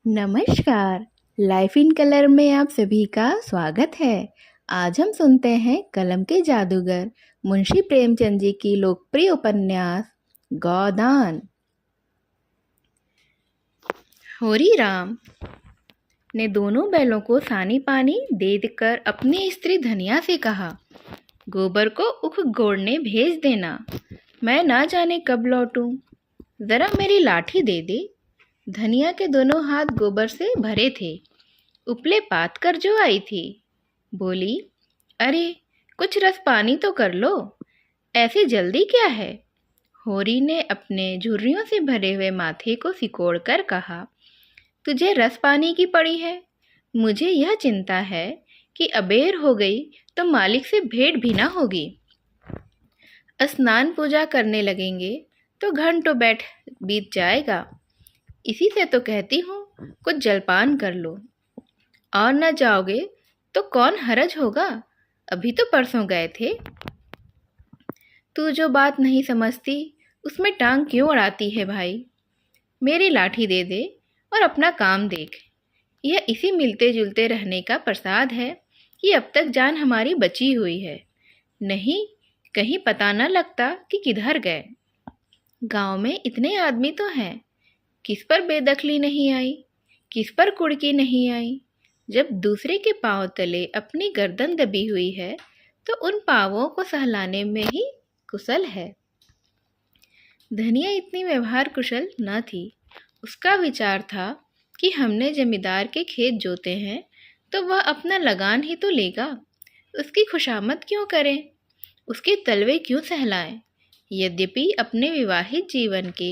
नमस्कार। Life in colour में आप सभी का स्वागत है। आज हम सुनते हैं कलम के जादूगर मुंशी प्रेमचंद जी की लोकप्रिय उपन्यास गोदान। होरी राम ने दोनों बैलों को सानी पानी दे देकर अपनी स्त्री धनिया से कहा, गोबर को उख गोड़ने भेज देना, मैं ना जाने कब लौटूं, जरा मेरी लाठी दे दे। धनिया के दोनों हाथ गोबर से भरे थे। उपले पात कर जो आई थी, बोली, अरे कुछ रस पानी तो कर लो, ऐसी जल्दी क्या है। होरी ने अपने झुर्रियों से भरे हुए माथे को सिकोड़ कर कहा, तुझे रस पानी की पड़ी है। मुझे यह चिंता है कि अबेर हो गई तो मालिक से भेंट भी ना होगी। स्नान पूजा करने लगेंगे तो घंटों बैठ बीत जाएगा। इसी से तो कहती हूँ कुछ जलपान कर लो। और न जाओगे तो कौन हरज होगा, अभी तो परसों गए थे। तू जो बात नहीं समझती उसमें टांग क्यों अड़ाती है भाई। मेरी लाठी दे दे और अपना काम देख। यह इसी मिलते जुलते रहने का प्रसाद है कि अब तक जान हमारी बची हुई है, नहीं कहीं पता न लगता कि किधर गए। गांव में इतने आदमी तो हैं, किस पर बेदखली नहीं आई, किस पर कुड़की नहीं आई। जब दूसरे के पांव तले अपनी गर्दन दबी हुई है तो उन पांवों को सहलाने में ही कुशल है। धनिया इतनी व्यवहार कुशल न थी। उसका विचार था कि हमने जमींदार के खेत जोते हैं तो वह अपना लगान ही तो लेगा, उसकी खुशामद क्यों करें, उसके तलवे क्यों सहलाएं। यद्यपि अपने विवाहित जीवन के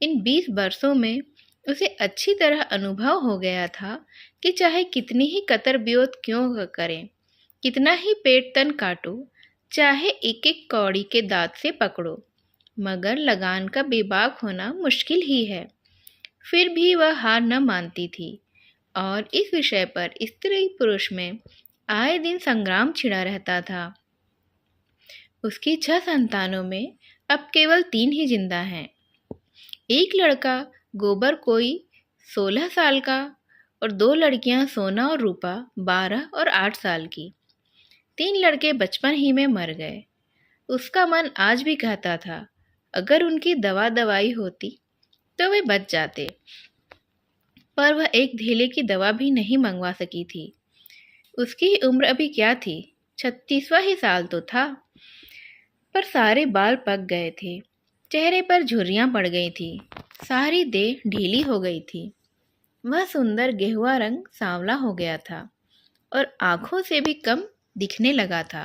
इन 20 वर्षों में उसे अच्छी तरह अनुभव हो गया था कि चाहे कितनी ही कतर ब्योत क्यों करें, कितना ही पेट तन काटो, चाहे एक एक कौड़ी के दांत से पकड़ो, मगर लगान का बेबाक होना मुश्किल ही है। फिर भी वह हार न मानती थी और इस विषय पर स्त्री पुरुष में आए दिन संग्राम छिड़ा रहता था। उसकी 6 संतानों में अब केवल 3 ही जिंदा हैं। एक लड़का गोबर कोई 16 साल का और 2 लड़कियां सोना और रूपा 12 और 8 साल की। 3 लड़के बचपन ही में मर गए। उसका मन आज भी कहता था अगर उनकी दवा दवाई होती तो वे बच जाते, पर वह एक धेले की दवा भी नहीं मंगवा सकी थी। उसकी उम्र अभी क्या थी, 36वां ही साल तो था, पर सारे बाल पक गए थे, चेहरे पर झुर्रियां पड़ गई थी, सारी देह ढीली हो गई थी। वह सुंदर गेहुआ रंग सांवला हो गया था और आंखों से भी कम दिखने लगा था।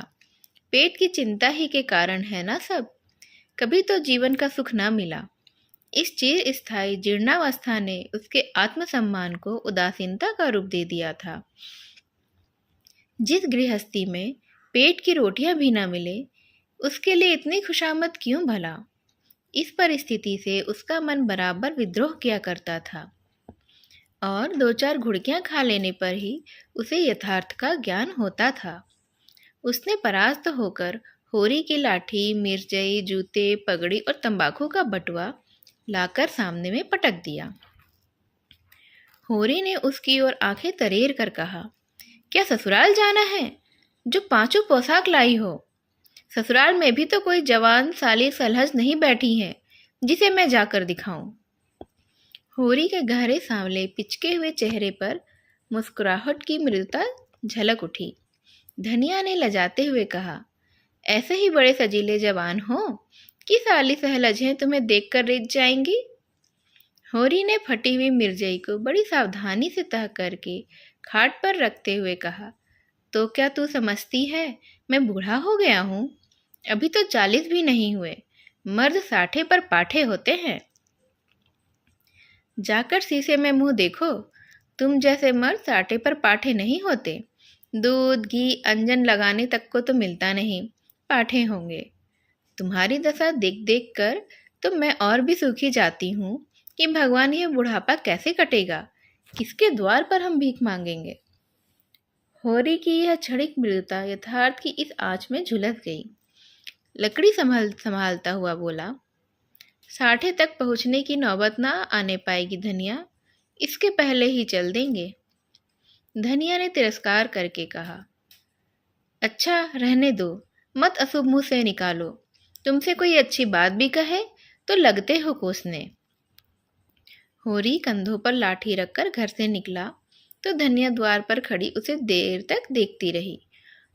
पेट की चिंता ही के कारण है ना सब। कभी तो जीवन का सुख ना मिला। इस चिर स्थायी जीर्णावस्था ने उसके आत्मसम्मान को उदासीनता का रूप दे दिया था। जिस गृहस्थी में पेट की रोटियां भी ना मिले उसके लिए इतनी खुशामद क्यों भला। इस परिस्थिति से उसका मन बराबर विद्रोह किया करता था और 2-4 घुड़कियां खा लेने पर ही उसे यथार्थ का ज्ञान होता था। उसने परास्त होकर होरी की लाठी, मिर्चई, जूते, पगड़ी और तंबाकू का बटुआ लाकर सामने में पटक दिया। होरी ने उसकी ओर आंखें तरेर कर कहा, क्या ससुराल जाना है जो 5 पोशाक लाई हो। ससुराल में भी तो कोई जवान साली सलहज नहीं बैठी है जिसे मैं जाकर दिखाऊं। होरी के गहरे सांवले पिचके हुए चेहरे पर मुस्कुराहट की मृदुता झलक उठी। धनिया ने लजाते हुए कहा, ऐसे ही बड़े सजीले जवान हो कि साली सहलजें तुम्हें देखकर रिझ जाएंगी। होरी ने फटी हुई मिर्जई को बड़ी सावधानी से तह करके खाट पर रखते हुए कहा, तो क्या तू समझती है मैं बूढ़ा हो गया हूँ। अभी तो 40 भी नहीं हुए, मर्द 60 पर पाठे होते हैं। जाकर शीशे में मुंह देखो, तुम जैसे मर्द 60 पर पाठे नहीं होते। दूध घी अंजन लगाने तक को तो मिलता नहीं, पाठे होंगे। तुम्हारी दशा देख देख कर तो मैं और भी सूखी जाती हूँ कि भगवान ये बुढ़ापा कैसे कटेगा, किसके द्वार पर हम भीख मांगेंगे। होरी की यह क्षणिक मृदुता यथार्थ की इस आंच में झुलस गई। लकड़ी संभालता हुआ बोला, 60 तक पहुंचने की नौबत ना आने पाएगी धनिया, इसके पहले ही चल देंगे। धनिया ने तिरस्कार करके कहा, अच्छा रहने दो, मत अशुभ मुंह से निकालो। तुमसे कोई अच्छी बात भी कहे तो लगते हो कोसने। होरी कंधों पर लाठी रखकर घर से निकला तो धनिया द्वार पर खड़ी उसे देर तक देखती रही।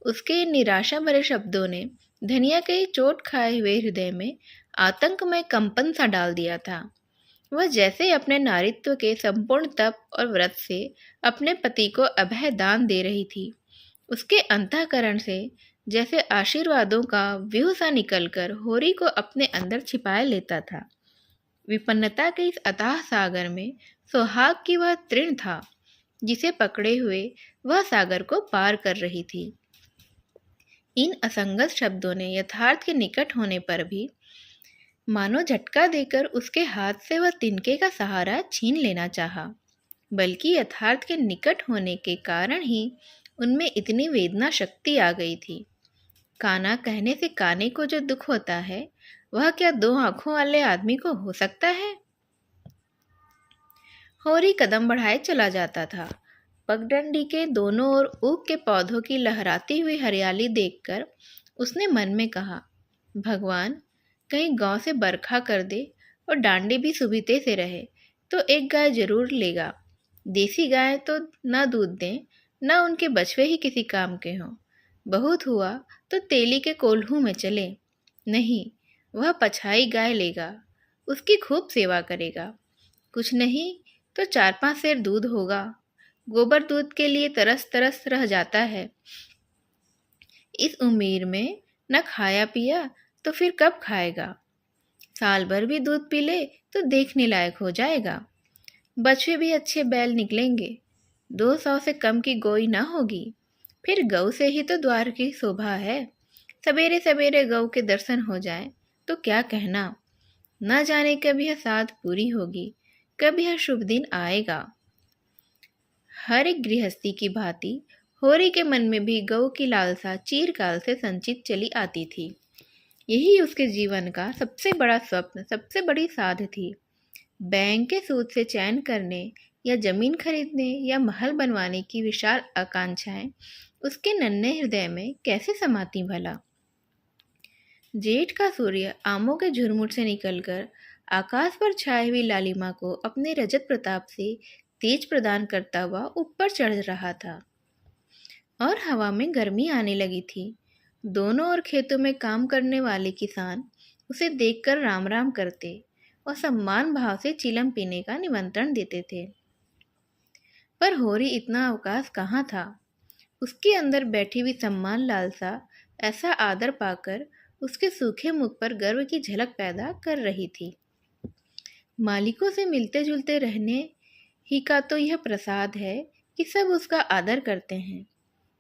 उसके निराशा भरे शब्दों ने धनिया के चोट खाए हुए हृदय में आतंक में कंपन सा डाल दिया था। वह जैसे अपने नारित्व के संपूर्ण तप और व्रत से अपने पति को अभय दान दे रही थी। उसके अंतःकरण से जैसे आशीर्वादों का व्यूह सा निकलकर होरी को अपने अंदर छिपाए लेता था। विपन्नता के इस अथाह सागर में सुहाग की वह तृण था जिसे पकड़े हुए वह सागर को पार कर रही थी। इन असंगत शब्दों ने यथार्थ के निकट होने पर भी मानो झटका देकर उसके हाथ से वह तिनके का सहारा छीन लेना चाहा। बल्कि यथार्थ के निकट होने के कारण ही उनमें इतनी वेदना शक्ति आ गई थी। काना कहने से काने को जो दुख होता है वह क्या दो आंखों वाले आदमी को हो सकता है। होरी कदम बढ़ाए चला जाता था। पगडंडी के दोनों ओर ऊख के पौधों की लहराती हुई हरियाली देखकर उसने मन में कहा, भगवान कहीं गांव से बरखा कर दे और डांडे भी सुबीते से रहे तो एक गाय जरूर लेगा। देसी गाय तो ना दूध दें ना उनके बछवे ही किसी काम के हों। बहुत हुआ तो तेली के कोल्हू में चले। नहीं, वह पछाई गाय लेगा, उसकी खूब सेवा करेगा। कुछ नहीं तो 4-5 सेर दूध होगा। गोबर दूध के लिए तरस तरस रह जाता है। इस उम्र में न खाया पिया तो फिर कब खाएगा। साल भर भी दूध पी ले तो देखने लायक हो जाएगा। बछवे भी अच्छे बैल निकलेंगे। 200 से कम की गोई ना होगी। फिर गऊ से ही तो द्वार की शोभा है। सवेरे सवेरे गऊ के दर्शन हो जाए तो क्या कहना। न जाने कब यह साध पूरी होगी, कब यह शुभ दिन आएगा। हर एक गृहस्थी की भांति होरी के मन में भी गऊ की लालसा चीरकाल से संचित चली आती थी। यही उसके जीवन का सबसे बड़ा स्वप्न, सबसे बड़ी साध थी। बैंक के सूद से चैन करने या जमीन खरीदने या महल बनवाने की विशाल आकांक्षाएं उसके नन्हे हृदय में कैसे समाती भला। जेठ का सूर्य आमों के झुरमुट से निकलकर आकाश पर छाई हुई लालिमा को अपने रजत प्रताप से तेज प्रदान करता हुआ ऊपर चढ़ रहा था और हवा में गर्मी आने लगी थी। दोनों ओर खेतों में काम करने वाले किसान उसे देखकर राम राम करते और सम्मान भाव से चिलम पीने का निमंत्रण देते थे। पर होरी इतना अवकाश कहाँ था। उसके अंदर बैठी हुई सम्मान लालसा ऐसा आदर पाकर उसके सूखे मुख पर गर्व की झलक पैदा कर रही थी। मालिकों से मिलते जुलते रहने ही का तो यह प्रसाद है कि सब उसका आदर करते हैं।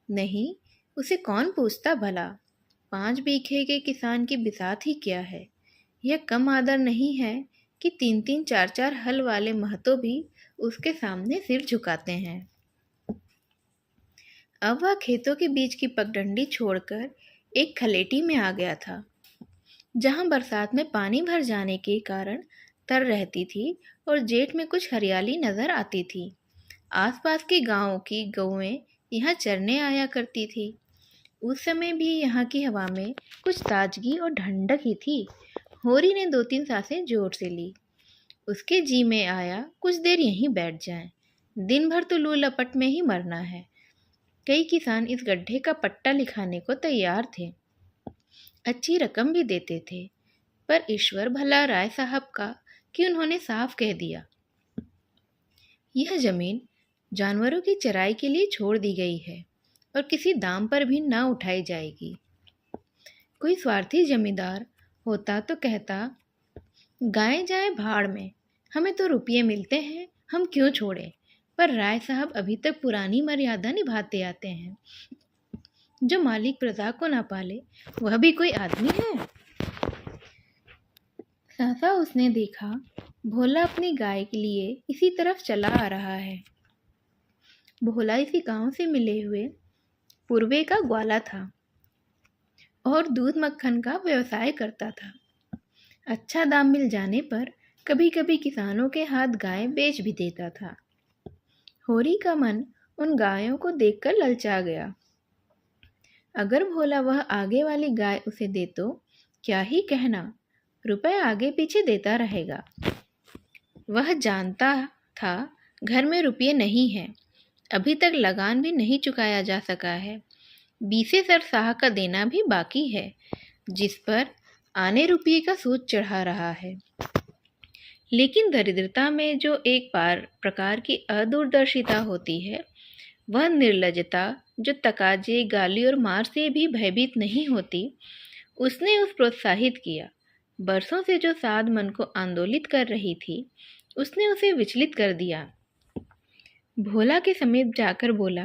नहीं, उसे कौन पूछता भला। 5 बीघे के किसान की बिसात ही क्या है। यह कम आदर नहीं है कि 3-3 4-4 हल वाले महतो भी उसके सामने सिर झुकाते हैं। अब वह खेतों के बीच की पगडंडी छोड़कर एक खलेटी में आ गया था, जहां बरसात में पानी भर जाने के कारण तर रहती थी और जेठ में कुछ हरियाली नजर आती थी। आसपास के गांवों की गौएं यहाँ चरने आया करती थी। उस समय भी यहाँ की हवा में कुछ ताजगी और ठंडक ही थी। होरी ने 2-3 सांसें जोर से ली। उसके जी में आया कुछ देर यहीं बैठ जाएं। दिन भर तो लू लपट में ही मरना है। कई किसान इस गड्ढे का पट्टा लिखाने को तैयार थे, अच्छी रकम भी देते थे। पर ईश्वर भला राय साहब का कि उन्होंने साफ कह दिया, यह जमीन जानवरों की चराई के लिए छोड़ दी गई है और किसी दाम पर भी ना उठाई जाएगी। कोई स्वार्थी जमींदार होता तो कहता, गाय जाए भाड़ में, हमें तो रुपये मिलते हैं, हम क्यों छोड़ें। पर राय साहब अभी तक पुरानी मर्यादा निभाते आते हैं। जो मालिक प्रजा को ना पाले वह भी कोई आदमी है। सहसा उसने देखा भोला अपनी गाय के लिए इसी तरफ चला आ रहा है। भोला इसी गांव से मिले हुए पूर्वे का ग्वाला था और दूध मक्खन का व्यवसाय करता था। अच्छा दाम मिल जाने पर कभी कभी किसानों के हाथ गाय बेच भी देता था। होरी का मन उन गायों को देखकर ललचा गया। अगर भोला वह आगे वाली गाय उसे दे तो क्या ही कहना, रुपए आगे पीछे देता रहेगा। वह जानता था घर में रुपये नहीं हैं, अभी तक लगान भी नहीं चुकाया जा सका है, 20 साह का देना भी बाकी है, जिस पर आने रुपये का सूद चढ़ा रहा है। लेकिन दरिद्रता में जो एक प्रकार की अदूरदर्शिता होती है, वह निर्लजता जो तकाजे, गाली और मार से भी भयभीत नहीं होती, उसने उस प्रोत्साहित किया। बरसों से जो साध मन को आंदोलित कर रही थी, उसने उसे विचलित कर दिया। भोला के समीप जाकर बोला,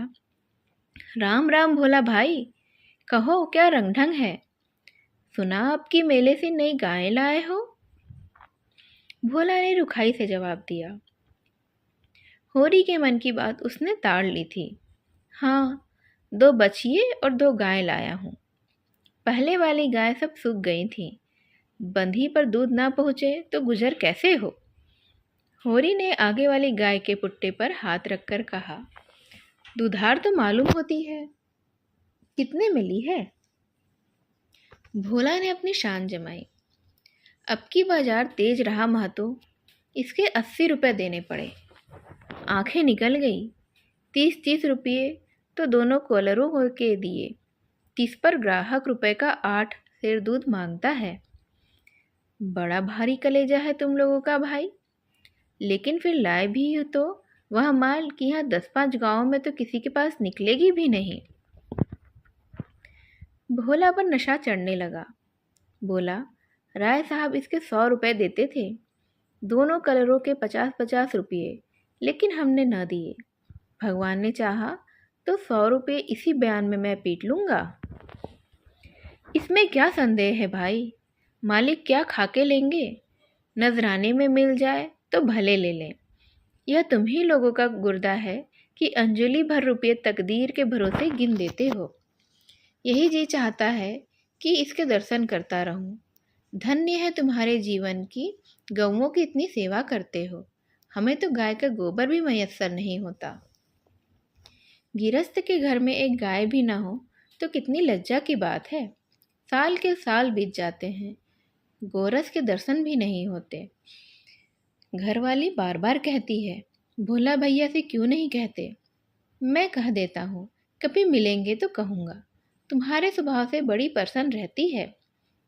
राम राम भोला भाई, कहो क्या रंग ढंग है? सुना आपकी मेले से नई गाय लाए हो? भोला ने रुखाई से जवाब दिया। होरी के मन की बात उसने ताड़ ली थी। हाँ, 2 बछिए और 2 गाय लाया हूँ। पहले वाली गाय सब सूख गई थी, बंधी पर दूध ना पहुँचे तो गुजर कैसे हो? होरी ने आगे वाली गाय के पुट्टे पर हाथ रखकर कहा, दूधार तो मालूम होती है, कितने मिली है? भोला ने अपनी शान जमाई। अब की बाजार तेज रहा महतो, इसके 80 रुपये देने पड़े। आंखें निकल गई। 30-30 रुपये तो दोनों कॉलरों के दिए। 30 पर ग्राहक रुपए का 8 सेर दूध मांगता है। बड़ा भारी कलेजा है तुम लोगों का भाई। लेकिन फिर लाए भी हो तो वह माल कि यहाँ 10-5 गाँव में तो किसी के पास निकलेगी भी नहीं। भोला पर नशा चढ़ने लगा। बोला, राय साहब इसके 100 रुपये देते थे, दोनों कलरों के 50-50 रुपये, लेकिन हमने न दिए। भगवान ने चाहा तो 100 रुपये इसी बयान में मैं पीट लूँगा। इसमें क्या संदेह है भाई, मालिक क्या खाके लेंगे? नजराने में मिल जाए तो भले ले लें। यह तुम ही लोगों का गुर्दा है कि अंजलि भर रुपये तकदीर के भरोसे गिन देते हो। यही जी चाहता है कि इसके दर्शन करता रहूं। धन्य है तुम्हारे जीवन की, गौओं की इतनी सेवा करते हो। हमें तो गाय का गोबर भी मयस्सर नहीं होता। गिरस्त के घर में एक गाय भी ना हो तो कितनी लज्जा की बात है। साल के साल बीत जाते हैं, गोरस के दर्शन भी नहीं होते। घरवाली बार बार कहती है, भोला भैया से क्यों नहीं कहते? मैं कह देता हूँ, कभी मिलेंगे तो कहूँगा। तुम्हारे स्वभाव से बड़ी प्रसन्न रहती है।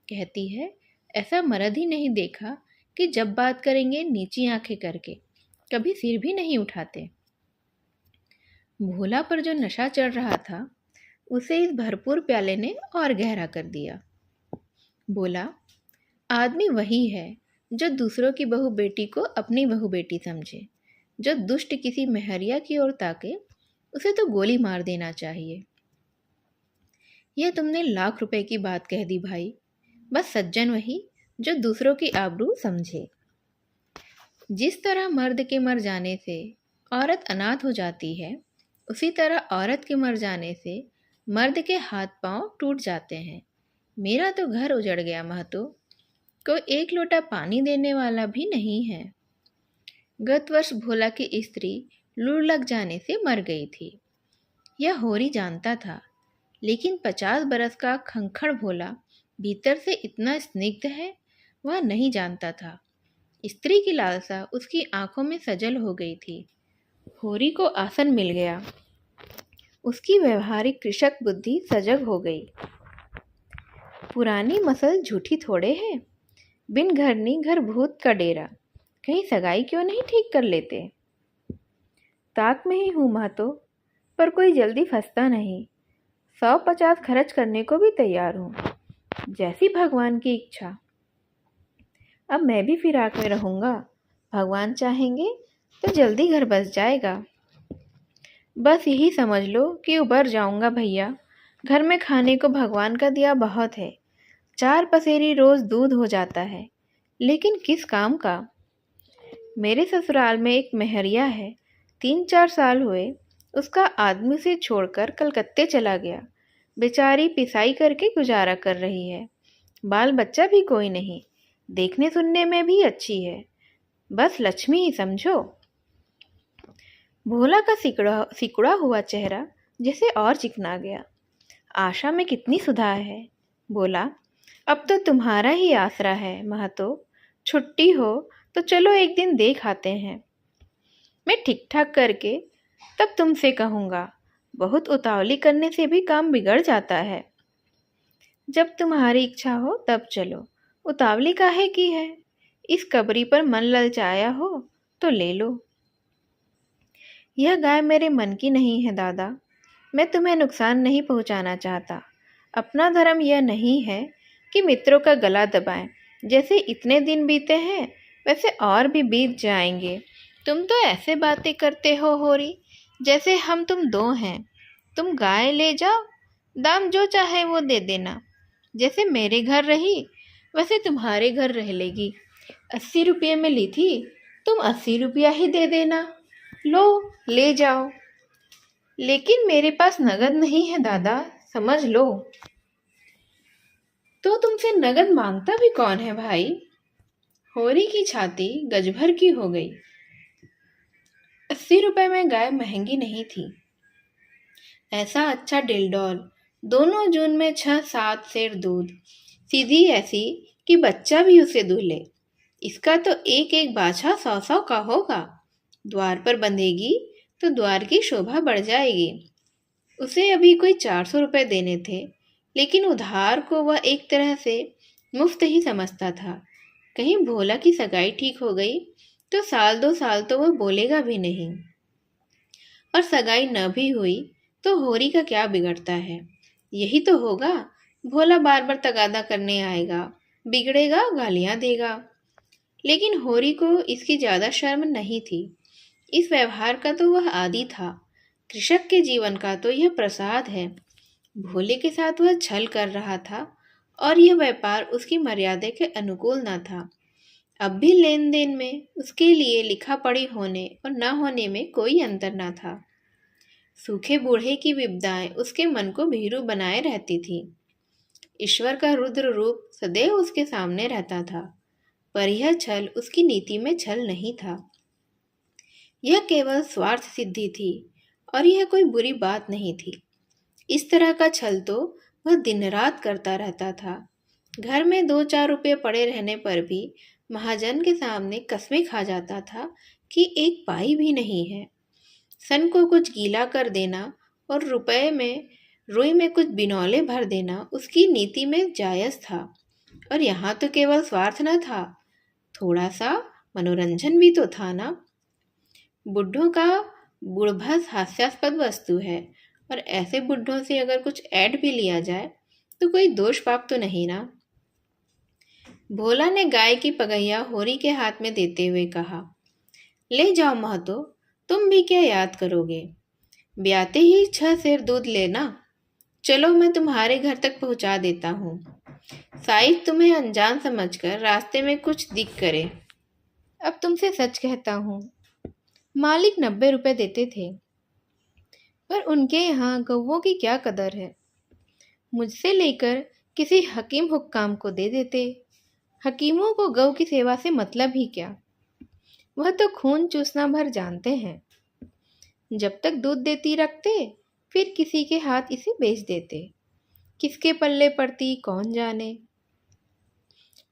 कहती है, ऐसा मर्द ही नहीं देखा कि जब बात करेंगे नीची आंखें करके, कभी सिर भी नहीं उठाते। भोला पर जो नशा चढ़ रहा था, उसे इस भरपूर प्याले ने और गहरा कर दिया। बोला, आदमी वही है जो दूसरों की बहू बेटी को अपनी बहू बेटी समझे। जो दुष्ट किसी मेहरिया की ओर ताके, उसे तो गोली मार देना चाहिए। यह तुमने लाख रुपए की बात कह दी भाई। बस सज्जन वही जो दूसरों की आबरू समझे। जिस तरह मर्द के मर जाने से औरत अनाथ हो जाती है, उसी तरह औरत के मर जाने से मर्द के हाथ पांव टूट जाते हैं। मेरा तो घर उजड़ गया महतो, कोई एक लोटा पानी देने वाला भी नहीं है। गत वर्ष भोला की स्त्री लू लग जाने से मर गई थी। यह होरी जानता था, लेकिन 50 बरस का खंखड़ भोला भीतर से इतना स्निग्ध है, वह नहीं जानता था। स्त्री की लालसा उसकी आंखों में सजल हो गई थी। होरी को आसन मिल गया। उसकी व्यवहारिक कृषक बुद्धि सजग हो गई। पुरानी मसल झूठी थोड़े है। बिन घरनी घर भूत का डेरा, कहीं सगाई क्यों नहीं ठीक कर लेते? ताक में ही हूँ महतो, पर कोई जल्दी फंसता नहीं। 150 खर्च करने को भी तैयार हूँ, जैसी भगवान की इच्छा। अब मैं भी फिराक में रहूँगा। भगवान चाहेंगे तो जल्दी घर बस जाएगा। बस यही समझ लो कि उबर जाऊँगा भैया। घर में खाने को भगवान का दिया बहुत है। 4 पसेरी रोज़ दूध हो जाता है, लेकिन किस काम का? मेरे ससुराल में एक मेहरिया है, 3-4 साल हुए उसका आदमी उसे छोड़कर कलकत्ते चला गया। बेचारी पिसाई करके गुजारा कर रही है। बाल बच्चा भी कोई नहीं, देखने सुनने में भी अच्छी है। बस लक्ष्मी ही समझो। भोला का सिकुड़ा सिकुड़ा हुआ चेहरा जैसे और चिकना गया। आशा में कितनी सुधार है। बोला, अब तो तुम्हारा ही आसरा है महतो। छुट्टी हो तो चलो एक दिन देख आते हैं। मैं ठीक ठाक करके तब तुमसे कहूँगा। बहुत उतावली करने से भी काम बिगड़ जाता है। जब तुम्हारी इच्छा हो तब चलो, उतावली काहे की है। इस कबरी पर मन ललचाया हो तो ले लो। यह गाय मेरे मन की नहीं है दादा। मैं तुम्हें नुकसान नहीं पहुंचाना चाहता। अपना धर्म यह नहीं है कि मित्रों का गला दबाएं। जैसे इतने दिन बीते हैं वैसे और भी बीत जाएंगे। तुम तो ऐसे बातें करते हो होरी, जैसे हम तुम दो हैं। तुम गाय ले जाओ, दाम जो चाहे वो दे देना। जैसे मेरे घर रही वैसे तुम्हारे घर रह लेगी। 80 रुपये में ली थी, तुम 80 रुपया ही दे देना। लो, ले जाओ। लेकिन मेरे पास नगद नहीं है दादा, समझ लो। तो तुमसे नगद मांगता भी कौन है भाई। होरी की छाती गजभर की हो गई। 80 रुपए में गाय महंगी नहीं थी। ऐसा अच्छा डिलडॉल, दोनों जून में 6-7 सेर दूध, सीधी ऐसी कि बच्चा भी उसे दूल्हे। इसका तो एक एक बाछा 100-100 का होगा। द्वार पर बंधेगी तो द्वार की शोभा बढ़ जाएगी। उसे अभी कोई 400 रुपये देने थे, लेकिन उधार को वह एक तरह से मुफ्त ही समझता था। कहीं भोला की सगाई ठीक हो गई तो 1-2 साल तो वह बोलेगा भी नहीं। और सगाई न भी हुई तो होरी का क्या बिगड़ता है। यही तो होगा, भोला बार बार तगादा करने आएगा, बिगड़ेगा, गालियां देगा। लेकिन होरी को इसकी ज्यादा शर्म नहीं थी। इस व्यवहार का तो वह आदी था। कृषक के जीवन का तो यह प्रसाद है। भोले के साथ वह छल कर रहा था और यह व्यापार उसकी मर्यादा के अनुकूल न था। अब भी लेन देन में उसके लिए लिखा पढ़ी होने और न होने में कोई अंतर न था। सूखे बूढ़े की विपदाएं उसके मन को भीरू बनाए रहती थी। ईश्वर का रुद्र रूप सदैव उसके सामने रहता था, पर यह छल उसकी नीति में छल नहीं था। यह केवल स्वार्थ सिद्धि थी और यह कोई बुरी बात नहीं थी। इस तरह का छल तो वह दिन रात करता रहता था। घर में 2-4 रुपये पड़े रहने पर भी महाजन के सामने कस्में खा जाता था कि एक पाई भी नहीं है। सन को कुछ गीला कर देना और रुई में कुछ बिनौले भर देना उसकी नीति में जायज था। और यहाँ तो केवल स्वार्थ न था, थोड़ा सा मनोरंजन भी तो था ना। बुढ़ों का बुढ़भस हास्यास्पद वस्तु है, और ऐसे बुढ़ों से अगर कुछ ऐड भी लिया जाए तो कोई दोष पाप तो नहीं ना। भोला ने गाय की पगैया होरी के हाथ में देते हुए कहा, ले जाओ महतो, तुम भी क्या याद करोगे। ब्याते ही 6 सेर दूध लेना। चलो मैं तुम्हारे घर तक पहुंचा देता हूँ। साइज तुम्हें अनजान समझकर रास्ते में कुछ दिख करे। अब तुमसे सच कहता हूँ, मालिक 90 रुपये देते थे, पर उनके यहाँ गौवों की क्या कदर है। मुझसे लेकर किसी हकीम हुक्काम को दे देते। हकीमों को गौ की सेवा से मतलब ही क्या। वह तो खून चूसना भर जानते हैं। जब तक दूध देती रखते, फिर किसी के हाथ इसे बेच देते। किसके पल्ले पड़ती कौन जाने।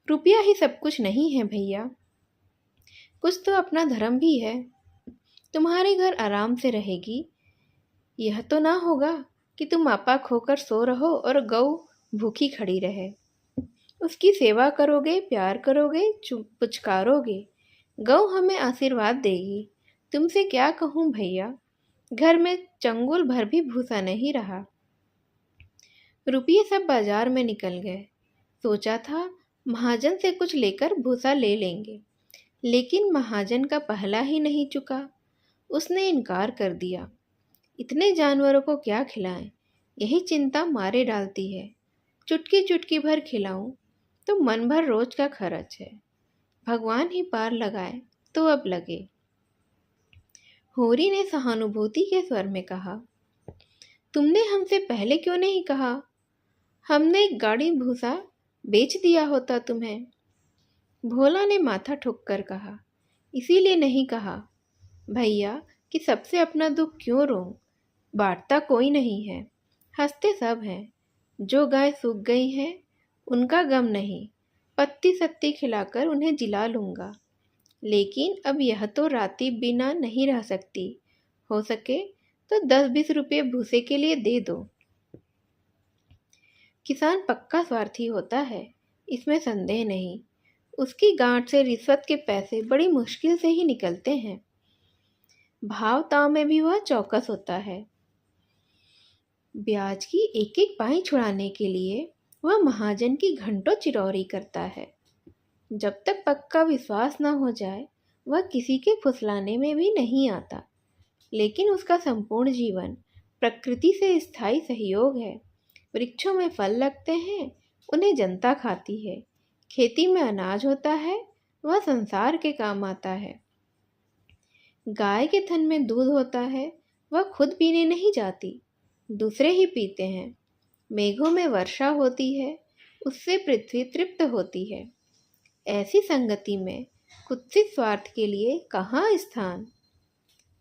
रुपया ही सब कुछ नहीं है भैया, कुछ तो अपना धर्म भी है। तुम्हारे घर आराम से रहेगी। यह तो ना होगा कि तुम आपा खोकर सो रहो और गौ भूखी खड़ी रहे। उसकी सेवा करोगे, प्यार करोगे, पुचकारोगे, गौ हमें आशीर्वाद देगी। तुमसे क्या कहूँ भैया, घर में चंगुल भर भी भूसा नहीं रहा। रुपये सब बाजार में निकल गए। सोचा था महाजन से कुछ लेकर भूसा ले लेंगे, लेकिन महाजन का पहला ही नहीं चुका। उसने इनकार कर दिया। इतने जानवरों को क्या खिलाएं, यही चिंता मारे डालती है। चुटकी चुटकी भर खिलाऊं तो मन भर रोज का खर्च है। भगवान ही पार लगाए तो अब लगे। होरी ने सहानुभूति के स्वर में कहा, तुमने हमसे पहले क्यों नहीं कहा। हमने एक गाड़ी भूसा बेच दिया होता तुम्हें। भोला ने माथा ठुक कर कहा, इसीलिए नहीं कहा। भैया, कि सबसे अपना दुख क्यों रोऊं, बांटता कोई नहीं है, हंसते सब हैं। जो गाय सूख गई हैं उनका गम नहीं, पत्ती सत्ती खिलाकर उन्हें जिला लूंगा। लेकिन अब यह तो राती बिना नहीं रह सकती, हो सके तो 10-20 रुपये भूसे के लिए दे दो। किसान पक्का स्वार्थी होता है, इसमें संदेह नहीं। उसकी गांठ से रिश्वत के पैसे बड़ी मुश्किल से ही निकलते हैं। भाव ताव में भी वह चौकस होता है। ब्याज की एक एक पाई छुड़ाने के लिए वह महाजन की घंटों चिरौरी करता है। जब तक पक्का विश्वास न हो जाए वह किसी के फुसलाने में भी नहीं आता। लेकिन उसका संपूर्ण जीवन प्रकृति से स्थायी सहयोग है। वृक्षों में फल लगते हैं, उन्हें जनता खाती है। खेती में अनाज होता है, वह संसार के काम आता है। गाय के थन में दूध होता है, वह खुद पीने नहीं जाती, दूसरे ही पीते हैं। मेघों में वर्षा होती है, उससे पृथ्वी तृप्त होती है। ऐसी संगति में कुत्सित स्वार्थ के लिए कहाँ स्थान।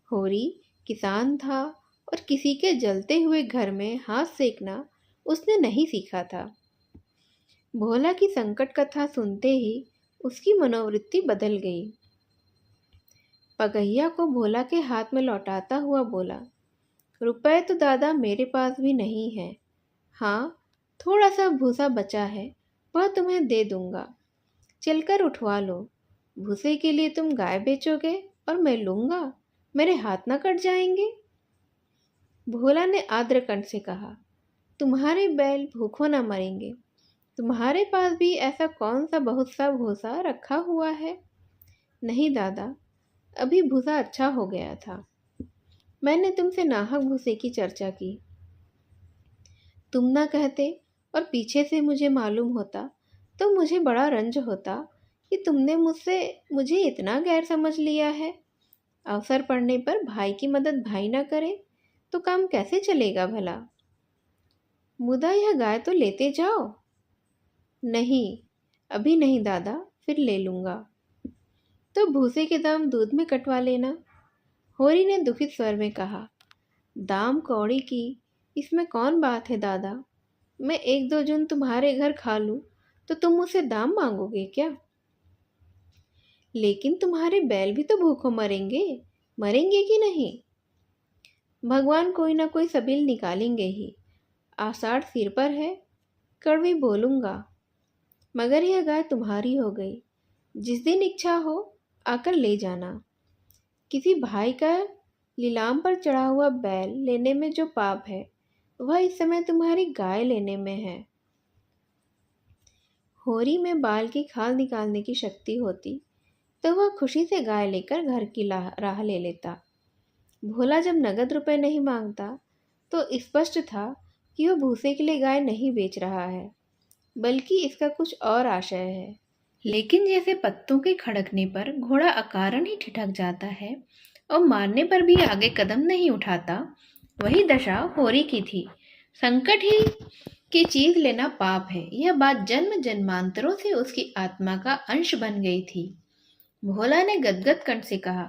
होरी किसान था और किसी के जलते हुए घर में हाथ सेकना उसने नहीं सीखा था। भोला की संकट कथा सुनते ही उसकी मनोवृत्ति बदल गई। पगहिया को भोला के हाथ में लौटाता हुआ बोला, रुपए तो दादा मेरे पास भी नहीं है। हाँ, थोड़ा सा भूसा बचा है, वह तुम्हें दे दूंगा, चलकर उठवा लो। भूसे के लिए तुम गाय बेचोगे और मैं लूंगा, मेरे हाथ ना कट जाएंगे। भोला ने आर्द्र कंठ से कहा, तुम्हारे बैल भूखों न मरेंगे। तुम्हारे पास भी ऐसा कौन सा बहुत सा भूसा रखा हुआ है? नहीं दादा, अभी भूसा अच्छा हो गया था। मैंने तुमसे नाहक भूसे की चर्चा की। तुम ना कहते और पीछे से मुझे मालूम होता तो मुझे बड़ा रंज होता कि तुमने मुझे इतना गैर समझ लिया है। अवसर पड़ने पर भाई की मदद भाई ना करे तो काम कैसे चलेगा भला। मुदा यह गाय तो लेते जाओ। नहीं, अभी नहीं दादा, फिर ले लूंगा। तो भूसे के दाम दूध में कटवा लेना। होरी ने दुखित स्वर में कहा, दाम कौड़ी की इसमें कौन बात है दादा। मैं 1-2 जून तुम्हारे घर खा लूं तो तुम मुझसे दाम मांगोगे क्या? लेकिन तुम्हारे बैल भी तो भूखों मरेंगे, मरेंगे कि नहीं? भगवान कोई ना कोई सबील निकालेंगे ही। आषाढ़ सिर पर है, कड़वी बोलूंगा। मगर यह गाय तुम्हारी हो गई। जिस दिन इच्छा हो आकर ले जाना। किसी भाई का लीलाम पर चढ़ा हुआ बैल लेने में जो पाप है वह इस समय तुम्हारी गाय लेने में है। होरी में बाल की खाल निकालने की शक्ति होती तो वह खुशी से गाय लेकर घर की राह ले लेता। भोला जब नगद रुपए नहीं मांगता तो स्पष्ट था कि वह भूसे के लिए गाय नहीं बेच रहा है, बल्कि इसका कुछ और आशय है। लेकिन जैसे पत्तों के खड़कने पर घोड़ा अकारण ही ठिठक जाता है और मारने पर भी आगे कदम नहीं उठाता, वही दशा होरी की थी। संकट ही की चीज लेना पाप है, यह बात जन्म जन्मांतरों से उसकी आत्मा का अंश बन गई थी। भोला ने गदगद कंठ से कहा,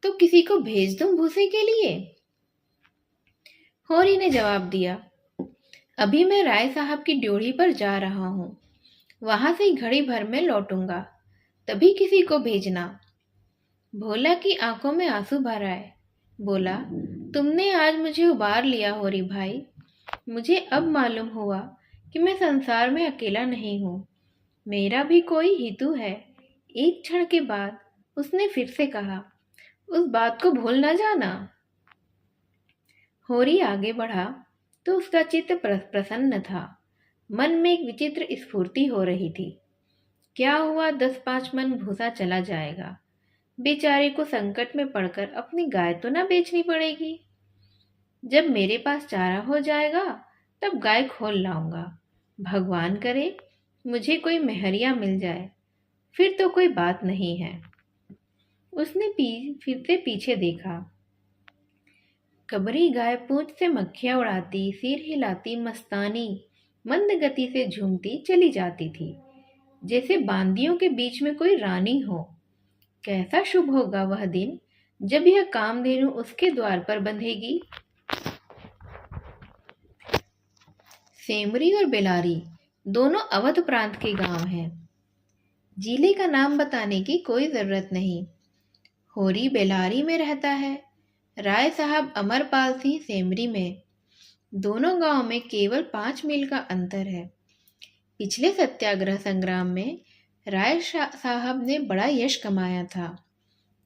तो किसी को भेज दूं भूसे के लिए? होरी ने जवाब दिया, अभी मैं राय साहब की ड्योढ़ी पर जा रहा हूं, वहां से घड़ी भर में लौटूंगा, तभी किसी को भेजना। भोला की आंखों में आंसू भर आए। बोला, तुमने आज मुझे उबार लिया होरी भाई। मुझे अब मालूम हुआ कि मैं संसार में अकेला नहीं हूं, मेरा भी कोई हितू है। एक क्षण के बाद उसने फिर से कहा, उस बात को भूल न जाना। होरी आगे बढ़ा तो उसका चित्त प्रसन्न था। मन में एक विचित्र स्फूर्ति हो रही थी। क्या हुआ, 10-5 मन भूसा चला जाएगा। बेचारे को संकट में पड़कर अपनी गाय तो ना बेचनी पड़ेगी। जब मेरे पास चारा हो जाएगा तब गाय खोल लाऊंगा। भगवान करे मुझे कोई मेहरिया मिल जाए, फिर तो कोई बात नहीं है। उसने फिर से पीछे देखा। कबरी गाय पूंछ से मक्खियां उड़ाती, सिर हिलाती, मस्तानी मंद गति से झूमती चली जाती थी, जैसे बांदियों के बीच में कोई रानी हो। कैसा शुभ होगा वह दिन जब यह कामधेनु उसके द्वार पर बंधेगी। सेमरी और बेलारी दोनों अवध प्रांत के गांव हैं। जिले का नाम बताने की कोई जरूरत नहीं। होरी बेलारी में रहता है, राय साहब अमरपाल सिंह सेमरी में। दोनों गांव में केवल 5 मील का अंतर है। पिछले सत्याग्रह संग्राम में राय साहब ने बड़ा यश कमाया था।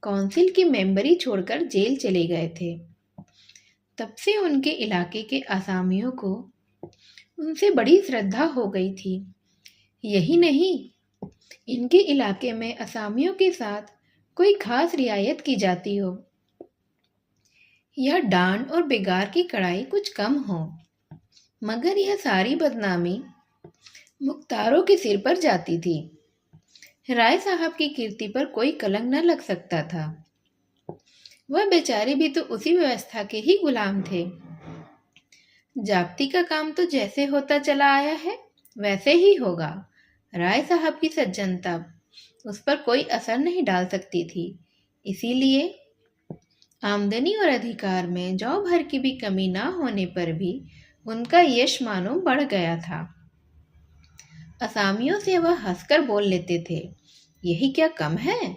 काउंसिल की मेंबरी छोड़कर जेल चले गए थे। तब से उनके इलाके के आसामियों को उनसे बड़ी श्रद्धा हो गई थी। यही नहीं, इनके इलाके में असामियों के साथ कोई खास रियायत की जाती हो। यह डांड और बेगार की कड़ाई कुछ कम हो, मगर यह सारी बदनामी मुख्तारों के सिर पर जाती थी। राय साहब की कीर्ति पर कोई कलंक न लग सकता था। वह बेचारे भी तो उसी व्यवस्था के ही गुलाम थे। जाप्ती का काम तो जैसे होता चला आया है वैसे ही होगा। राय साहब की सज्जनता उस पर कोई असर नहीं डाल सकती थी। इसीलिए आमदनी और अधिकार में जौ भर की भी कमी ना होने पर भी उनका यश मानो बढ़ गया था। असामियों से वह हंसकर बोल लेते थे, यही क्या कम है?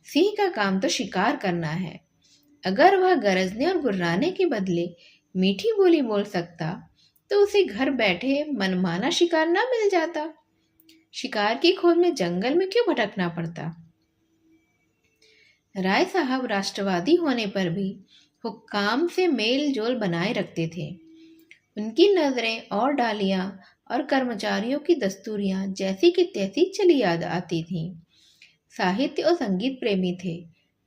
सिंह का काम तो शिकार करना है। अगर वह गरजने और गुर्राने के बदले मीठी बोली बोल सकता तो उसे घर बैठे मनमाना शिकार ना मिल जाता। शिकार की खोज में जंगल में क्यों भटकना पड़ता? राय साहब राष्ट्रवादी होने पर भी हुक्काम से मेल जोल बनाए रखते थे। उनकी नजरें और डालियां और कर्मचारियों की दस्तूरियां जैसी की तैसी चली याद आती थीं। साहित्य और संगीत प्रेमी थे,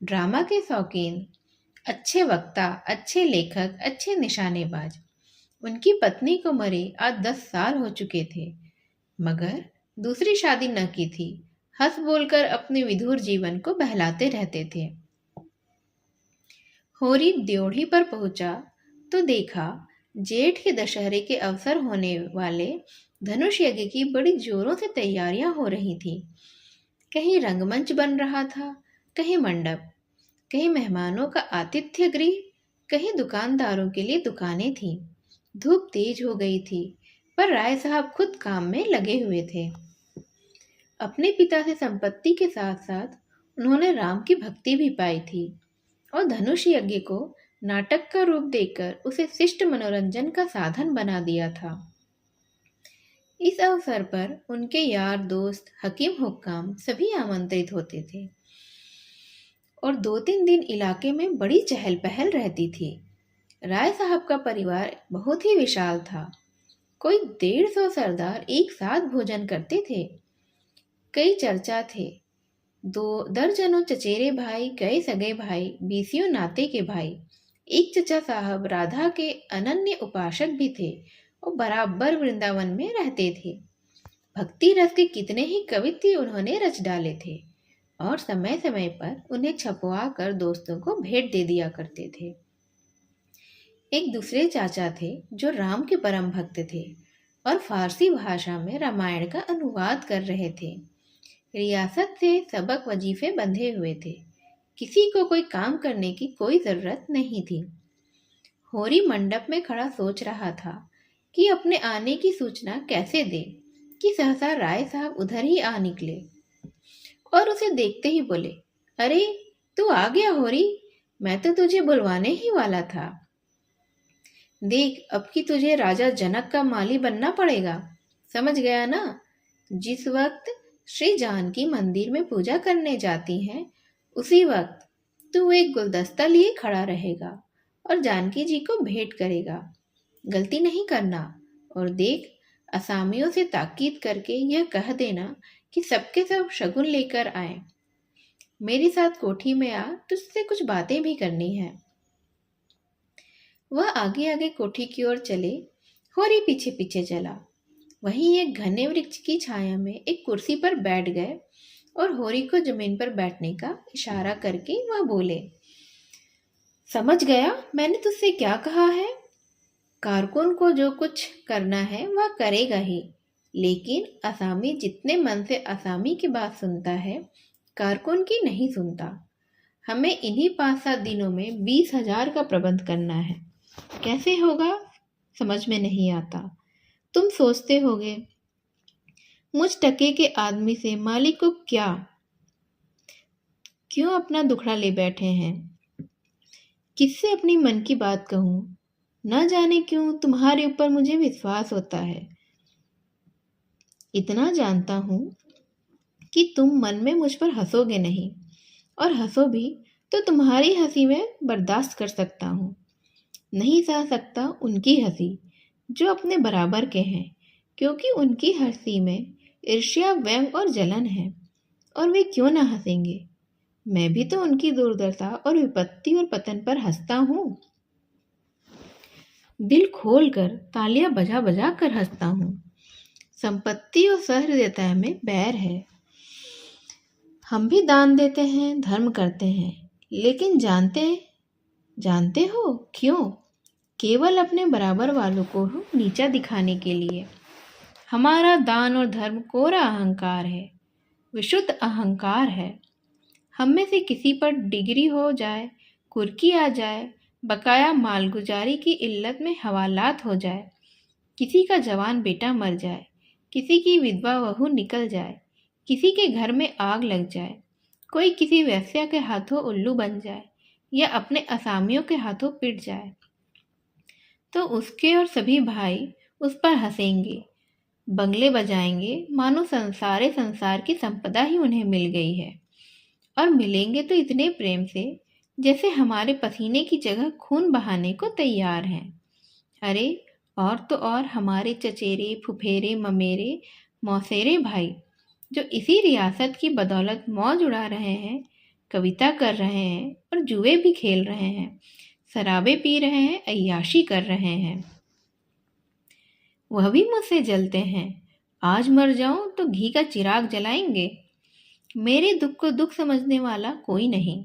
ड्रामा के शौकीन, अच्छे वक्ता, अच्छे लेखक, अच्छे निशानेबाज। उनकी पत्नी को मरे आज 10 साल हो चुके थे, मगर दूसरी शादी न की थी। हंस बोलकर अपने विधुर जीवन को बहलाते रहते थे। होरी द्योढ़ी पर पहुंचा तो देखा जेठ के दशहरे के अवसर होने वाले धनुष यज्ञ की बड़ी जोरों से तैयारियां हो रही थी। कहीं रंगमंच बन रहा था, कहीं मंडप, कहीं मेहमानों का आतिथ्य गृह, कहीं दुकानदारों के लिए दुकानें थीं। धूप तेज हो गई थी, पर राय साहब खुद काम में लगे हुए थे। अपने पिता से संपत्ति के साथ साथ उन्होंने राम की भक्ति भी पाई थी और धनुष यज्ञ को नाटक का रूप देकर उसे शिष्ट मनोरंजन का साधन बना दिया था। इस अवसर पर उनके यार दोस्त, हकीम हुक्काम सभी आमंत्रित होते थे और 2-3 दिन इलाके में बड़ी चहल पहल रहती थी। राय साहब का परिवार बहुत ही विशाल था। कोई 150 सरदार एक साथ भोजन करते थे। कई चर्चा थे, 2 दर्जनों चचेरे भाई, कई सगे भाई, बीसियों नाते के भाई। एक चचा साहब राधा के अनन्य उपासक भी थे और बराबर वृंदावन में रहते थे। भक्ति रस के कितने ही कवित्व उन्होंने रच डाले थे और समय समय पर उन्हें छपवा कर दोस्तों को भेंट दे दिया करते थे। एक दूसरे चाचा थे जो राम के परम भक्त थे और फारसी भाषा में रामायण का अनुवाद कर रहे थे। रियासत से सबक वजीफे बंधे हुए थे। किसी को कोई काम करने की कोई जरूरत नहीं थी। होरी मंडप में खड़ा सोच रहा था कि अपने आने की सूचना कैसे दे कि सहसा राय साहब उधर ही आ निकले और उसे देखते ही बोले, अरे तू आ गया होरी, मैं तो तुझे बुलवाने ही वाला था। देख, अब की तुझे राजा जनक का माली बनना पड़ेगा, समझ गया ना? जिस वक्त श्री जानकी मंदिर में पूजा करने जाती हैं, उसी वक्त तू एक गुलदस्ता लिए खड़ा रहेगा और जानकी जी को भेंट करेगा। गलती नहीं करना। और देख, असामियों से ताकीद करके यह कह देना कि सबके सब शगुन लेकर आए। मेरे साथ कोठी में आ, तुझसे कुछ बातें भी करनी है। वह आगे आगे कोठी की ओर चले, होरी पीछे पीछे चला। वहीं एक घने वृक्ष की छाया में एक कुर्सी पर बैठ गए और होरी को जमीन पर बैठने का इशारा करके वह बोले, समझ गया मैंने तुझसे क्या कहा है? कारकुन को जो कुछ करना है वह करेगा ही, लेकिन असामी जितने मन से असामी की बात सुनता है, कारकुन की नहीं सुनता। हमें इन्हीं 5-7 दिनों में 20,000 का प्रबंध करना है। कैसे होगा समझ में नहीं आता। तुम सोचते होगे मुझ टके के आदमी से मालिक को क्यों अपना दुखड़ा ले बैठे हैं। किससे अपनी मन की बात कहूँ। न जाने क्यों तुम्हारे ऊपर मुझे विश्वास होता है। इतना जानता हूँ कि तुम मन में मुझ पर हंसोगे नहीं, और हंसो भी तो तुम्हारी हंसी में बर्दाश्त कर सकता हूँ। नहीं सह सकता उनकी हंसी जो अपने बराबर के हैं, क्योंकि उनकी हंसी में ईर्ष्या, व्यंग और जलन है। और वे क्यों ना हंसेंगे। मैं भी तो उनकी दुर्दशा और विपत्ति और पतन पर हंसता हूँ। दिल खोल कर तालियां बजा बजा कर हंसता हूँ। संपत्ति और सहृदयता में बैर है। हम भी दान देते हैं, धर्म करते हैं, लेकिन जानते हो क्यों? केवल अपने बराबर वालों को नीचा दिखाने के लिए। हमारा दान और धर्म कोरा अहंकार है, विशुद्ध अहंकार है। हम में से किसी पर डिग्री हो जाए, कुर्की आ जाए, बकाया मालगुजारी की इल्लत में हवालात हो जाए, किसी का जवान बेटा मर जाए, किसी की विधवा बहू निकल जाए, किसी के घर में आग लग जाए, कोई किसी वेश्या के हाथों उल्लू बन जाए या अपने असामियों के हाथों पिट जाए, तो उसके और सभी भाई उस पर हंसेंगे, बंगले बजाएंगे, मानो संसार की संपदा ही उन्हें मिल गई है। और मिलेंगे तो इतने प्रेम से जैसे हमारे पसीने की जगह खून बहाने को तैयार हैं। अरे और तो और हमारे चचेरे, फुफेरे, ममेरे, मौसेरे भाई जो इसी रियासत की बदौलत मौज उड़ा रहे हैं, कविता कर रहे हैं और जुए भी खेल रहे हैं, शराबे पी रहे हैं, अय्याशी कर रहे हैं, वह भी मुझसे जलते हैं। आज मर जाऊं तो घी का चिराग जलाएंगे। मेरे दुख को दुख समझने वाला कोई नहीं।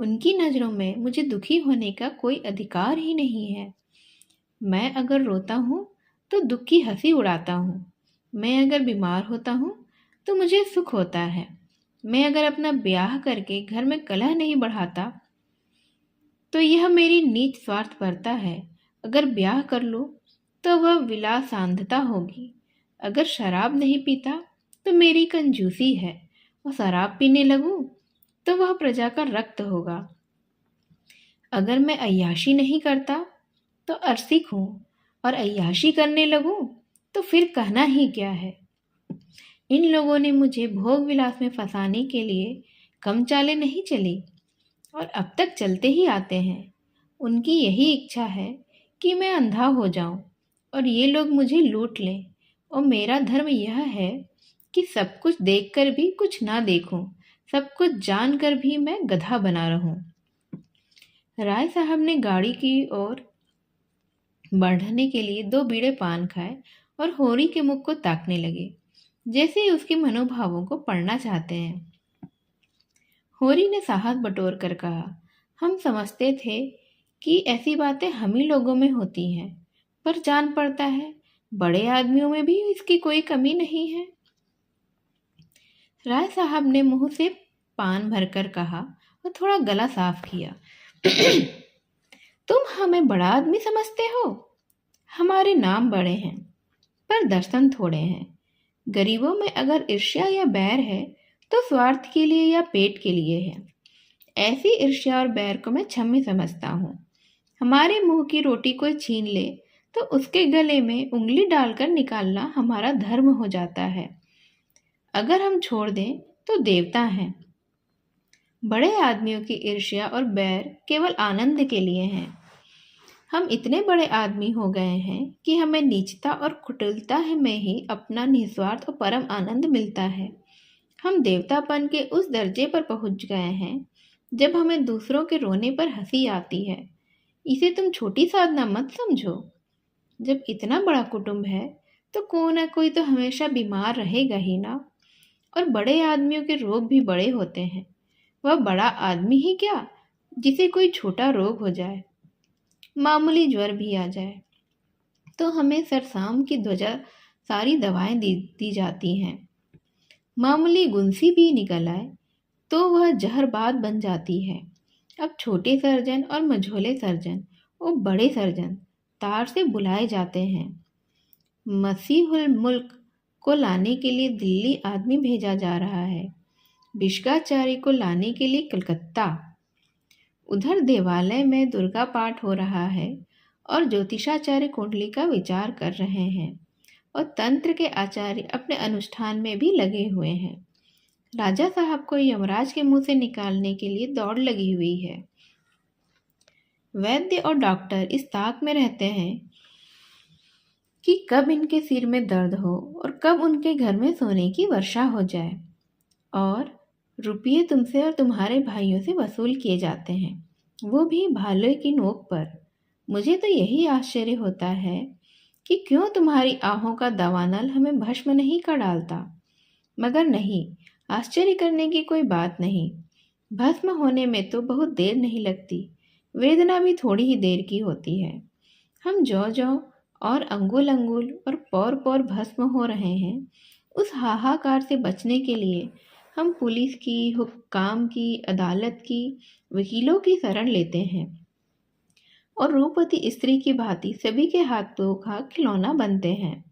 उनकी नज़रों में मुझे दुखी होने का कोई अधिकार ही नहीं है। मैं अगर रोता हूँ तो दुख की हंसी उड़ाता हूँ। मैं अगर बीमार होता हूँ तो मुझे सुख होता है। मैं अगर अपना ब्याह करके घर में कलह नहीं बढ़ाता तो यह मेरी नीच स्वार्थपरता है। अगर ब्याह कर लूँ तो वह विलासांधता होगी। अगर शराब नहीं पीता तो मेरी कंजूसी है, और शराब पीने लगूं तो वह प्रजा का रक्त होगा। अगर मैं अय्याशी नहीं करता तो अरसिक हूँ, और अय्याशी करने लगूं तो फिर कहना ही क्या है। इन लोगों ने मुझे भोग विलास में फंसाने के लिए कम चालें नहीं चली, और अब तक चलते ही आते हैं। उनकी यही इच्छा है कि मैं अंधा हो जाऊं और ये लोग मुझे लूट लें। और मेरा धर्म यह है कि सब कुछ देखकर भी कुछ ना देखूं, सब कुछ जानकर भी मैं गधा बना रहूं। राय साहब ने गाड़ी की ओर बढ़ने के लिए 2 बीड़े पान खाए और होरी के मुख को ताकने लगे, जैसे ही उसके मनोभावों को पढ़ना चाहते हैं। होरी ने साहस बटोर कर कहा, हम समझते थे कि ऐसी बातें हम ही लोगों में होती हैं, पर जान पड़ता है बड़े आदमियों में भी इसकी कोई कमी नहीं है। राय साहब ने मुंह से पान भरकर कहा और थोड़ा गला साफ किया, तुम हमें बड़ा आदमी समझते हो। हमारे नाम बड़े हैं पर दर्शन थोड़े हैं। गरीबों में अगर ईर्ष्या या बैर है तो स्वार्थ के लिए या पेट के लिए है। ऐसी ईर्ष्या और बैर को मैं क्षम्य समझता हूँ। हमारे मुंह की रोटी कोई छीन ले तो उसके गले में उंगली डालकर निकालना हमारा धर्म हो जाता है। अगर हम छोड़ दें तो देवता हैं। बड़े आदमियों की ईर्ष्या और बैर केवल आनंद के लिए हैं। हम इतने बड़े आदमी हो गए हैं कि हमें नीचता और कुटिलता में ही अपना निस्वार्थ और परम आनंद मिलता है। हम देवतापन के उस दर्जे पर पहुंच गए हैं जब हमें दूसरों के रोने पर हंसी आती है। इसे तुम छोटी साधना मत समझो। जब इतना बड़ा कुटुंब है तो कोई ना कोई तो हमेशा बीमार रहेगा ही ना। और बड़े आदमियों के रोग भी बड़े होते हैं। वह बड़ा आदमी ही क्या, जिसे कोई छोटा रोग हो जाए, मामूली ज्वर भी आ जाए, तो हमें सरसाम की ध्वजा सारी दवाएं दी जाती हैं। मामूली गुंसी भी निकल आए तो वह जहरबाद बन जाती है। अब छोटे सर्जन और मझोले सर्जन और बड़े सर्जन तार से बुलाए जाते हैं। मसीहुल मुल्क को लाने के लिए दिल्ली आदमी भेजा जा रहा है, विश्वाचार्य को लाने के लिए कलकत्ता। उधर देवालय में दुर्गा पाठ हो रहा है और ज्योतिषाचार्य कुंडली का विचार कर रहे हैं और तंत्र के आचार्य अपने अनुष्ठान में भी लगे हुए हैं। राजा साहब को यमराज के मुंह से निकालने के लिए दौड़ लगी हुई है। वैद्य और डॉक्टर इस ताक में रहते हैं कि कब इनके सिर में दर्द हो और कब उनके घर में सोने की वर्षा हो जाए। और रुपये तुमसे और तुम्हारे भाइयों से वसूल किए जाते हैं, वो भी भाले की नोक पर। मुझे तो यही आश्चर्य होता है कि क्यों तुम्हारी आहों का दावानल हमें भस्म नहीं कर डालता। मगर नहीं, आश्चर्य करने की कोई बात नहीं। भस्म होने में तो बहुत देर नहीं लगती, वेदना भी थोड़ी ही देर की होती है। हम जौ जौ और अंगुल अंगुल और पौर पौर भस्म हो रहे हैं। उस हाहाकार से बचने के लिए हम पुलिस की, हुक्काम की, अदालत की, वकीलों की शरण लेते हैं और रूपवती स्त्री की भांति सभी के हाथों का खिलौना बनते हैं।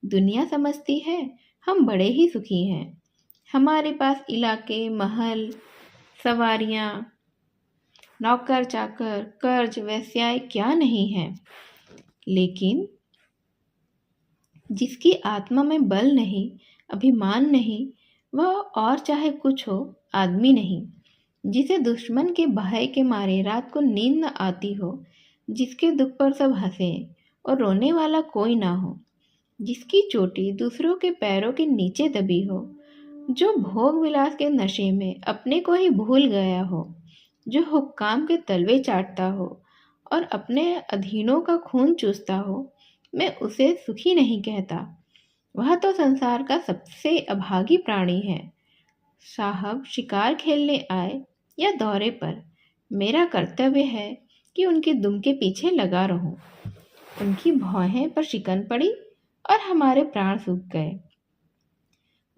दुनिया समझती है हम बड़े ही सुखी हैं। हमारे पास इलाके, महल, सवारियां, नौकर चाकर, कर्ज, वेश्याएं क्या नहीं है। लेकिन जिसकी आत्मा में बल नहीं, अभिमान नहीं, वह और चाहे कुछ हो, आदमी नहीं। जिसे दुश्मन के भय के मारे रात को नींद न आती हो, जिसके दुख पर सब हंसें और रोने वाला कोई ना हो, जिसकी चोटी दूसरों के पैरों के नीचे दबी हो, जो भोग विलास के नशे में अपने को ही भूल गया हो, जो हुक्काम के तलवे चाटता हो और अपने अधीनों का खून चूसता हो, मैं उसे सुखी नहीं कहता। वह तो संसार का सबसे अभागी प्राणी है। साहब शिकार खेलने आए या दौरे पर, मेरा कर्तव्य है कि उनके दुम के पीछे लगा रहूं। उनकी भौहें पर शिकन पड़ी और हमारे प्राण सूख गए।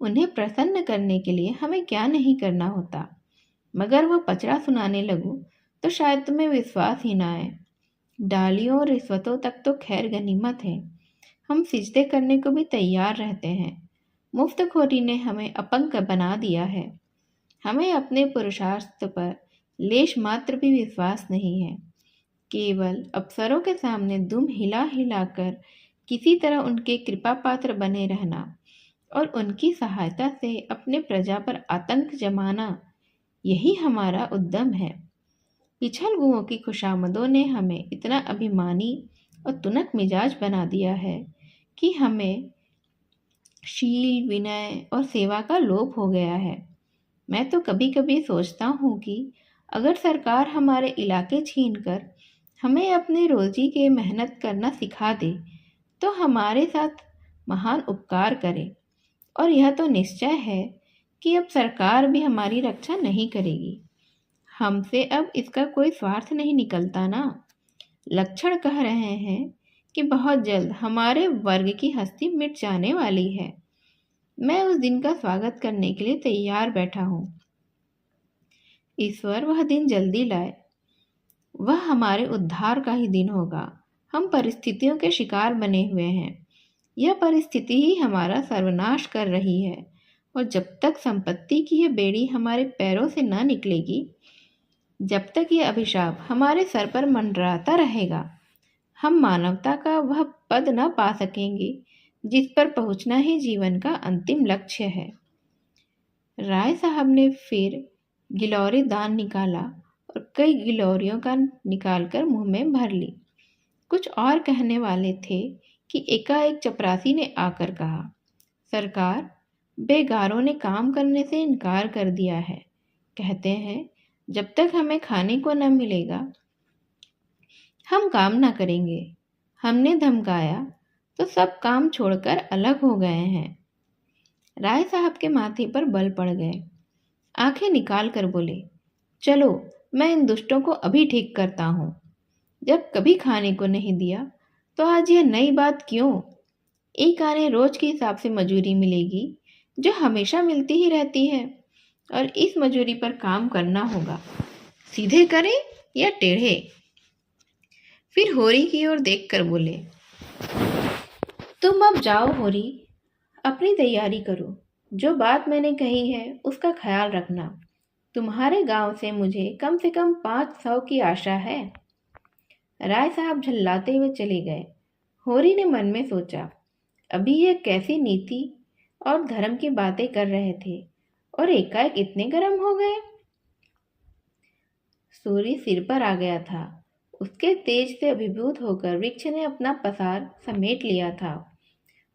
उन्हें प्रसन्न करने के लिए हमें क्या नहीं करना होता। मगर वह पचड़ा सुनाने लगूं तो शायद तुम्हें विश्वास ही ना आए। डालियों और रिश्वतों तक तो खैर गनीमत है, हम सिजदे करने को भी तैयार रहते हैं। मुफ्तखोरी ने हमें अपंग बना दिया है। हमें अपने पुरुषार्थ पर लेश मात्र भी विश्वास नहीं है। केवल अफसरों के सामने दुम हिला हिलाकर किसी तरह उनके कृपा पात्र बने रहना और उनकी सहायता से अपने प्रजा पर आतंक जमाना, यही हमारा उद्यम है। पिछल गुओं की खुशामदों ने हमें इतना अभिमानी और तुनक मिजाज बना दिया है कि हमें शील, विनय और सेवा का लोप हो गया है। मैं तो कभी कभी सोचता हूँ कि अगर सरकार हमारे इलाके छीनकर हमें अपने रोजी के मेहनत करना सिखा दे तो हमारे साथ महान उपकार करे। और यह तो निश्चय है कि अब सरकार भी हमारी रक्षा नहीं करेगी। हमसे अब इसका कोई स्वार्थ नहीं निकलता ना। लक्षण कह रहे हैं कि बहुत जल्द हमारे वर्ग की हस्ती मिट जाने वाली है। मैं उस दिन का स्वागत करने के लिए तैयार बैठा हूँ। ईश्वर वह दिन जल्दी लाए। वह हमारे उद्धार का ही दिन होगा। हम परिस्थितियों के शिकार बने हुए हैं। यह परिस्थिति ही हमारा सर्वनाश कर रही है और जब तक संपत्ति की यह बेड़ी हमारे पैरों से न निकलेगी, जब तक यह अभिशाप हमारे सर पर मंडराता रहेगा, हम मानवता का वह पद न पा सकेंगे जिस पर पहुंचना ही जीवन का अंतिम लक्ष्य है। राय साहब ने फिर गिलौरी दान निकाला और कई गिलौरियों का निकालकर मुंह में भर ली। कुछ और कहने वाले थे कि एकाएक चपरासी ने आकर कहा, सरकार, बेगारों ने काम करने से इनकार कर दिया है। कहते हैं जब तक हमें खाने को न मिलेगा हम काम न करेंगे। हमने धमकाया तो सब काम छोड़कर अलग हो गए हैं। राय साहब के माथे पर बल पड़ गए। आंखें निकाल कर बोले, चलो मैं इन दुष्टों को अभी ठीक करता हूँ। जब कभी खाने को नहीं दिया तो आज यह नई बात क्यों? एक आने रोज के हिसाब से मजूरी मिलेगी जो हमेशा मिलती ही रहती है। और इस मजूरी पर काम करना होगा, सीधे करें या टेढ़े। फिर होरी की ओर देखकर बोले, तुम अब जाओ होरी, अपनी तैयारी करो। जो बात मैंने कही है उसका ख्याल रखना। तुम्हारे गांव से कम 500 की आशा है। राय साहब झल्लाते हुए चले गए। होरी ने मन में सोचा, अभी यह कैसी नीति और धर्म की बातें कर रहे थे और एकाएक इतने गर्म हो गए। सूर्य सिर पर आ गया था। उसके तेज से अभिभूत होकर वृक्ष ने अपना पसार समेट लिया था।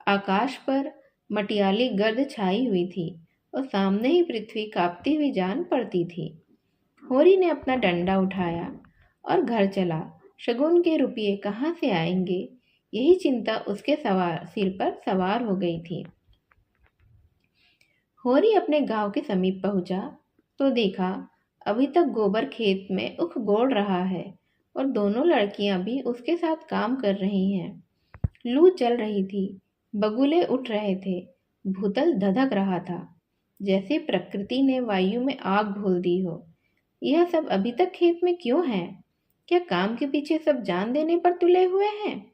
आकाश पर मटियाली गर्द छाई हुई थी और सामने ही पृथ्वी कांपती हुई जान पड़ती थी। होरी ने अपना डंडा उठाया और घर चला। शगुन के रुपये कहाँ से आएंगे, यही चिंता उसके सिर पर सवार हो गई थी। होरी अपने गांव के समीप पहुंचा तो देखा अभी तक गोबर खेत में उख गोड़ रहा है और दोनों लड़कियां भी उसके साथ काम कर रही हैं। लू चल रही थी, बगुले उठ रहे थे, भूतल धधक रहा था, जैसे प्रकृति ने वायु में आग घोल दी हो। यह सब अभी तक खेत में क्यों है? क्या काम के पीछे सब जान देने पर तुले हुए हैं?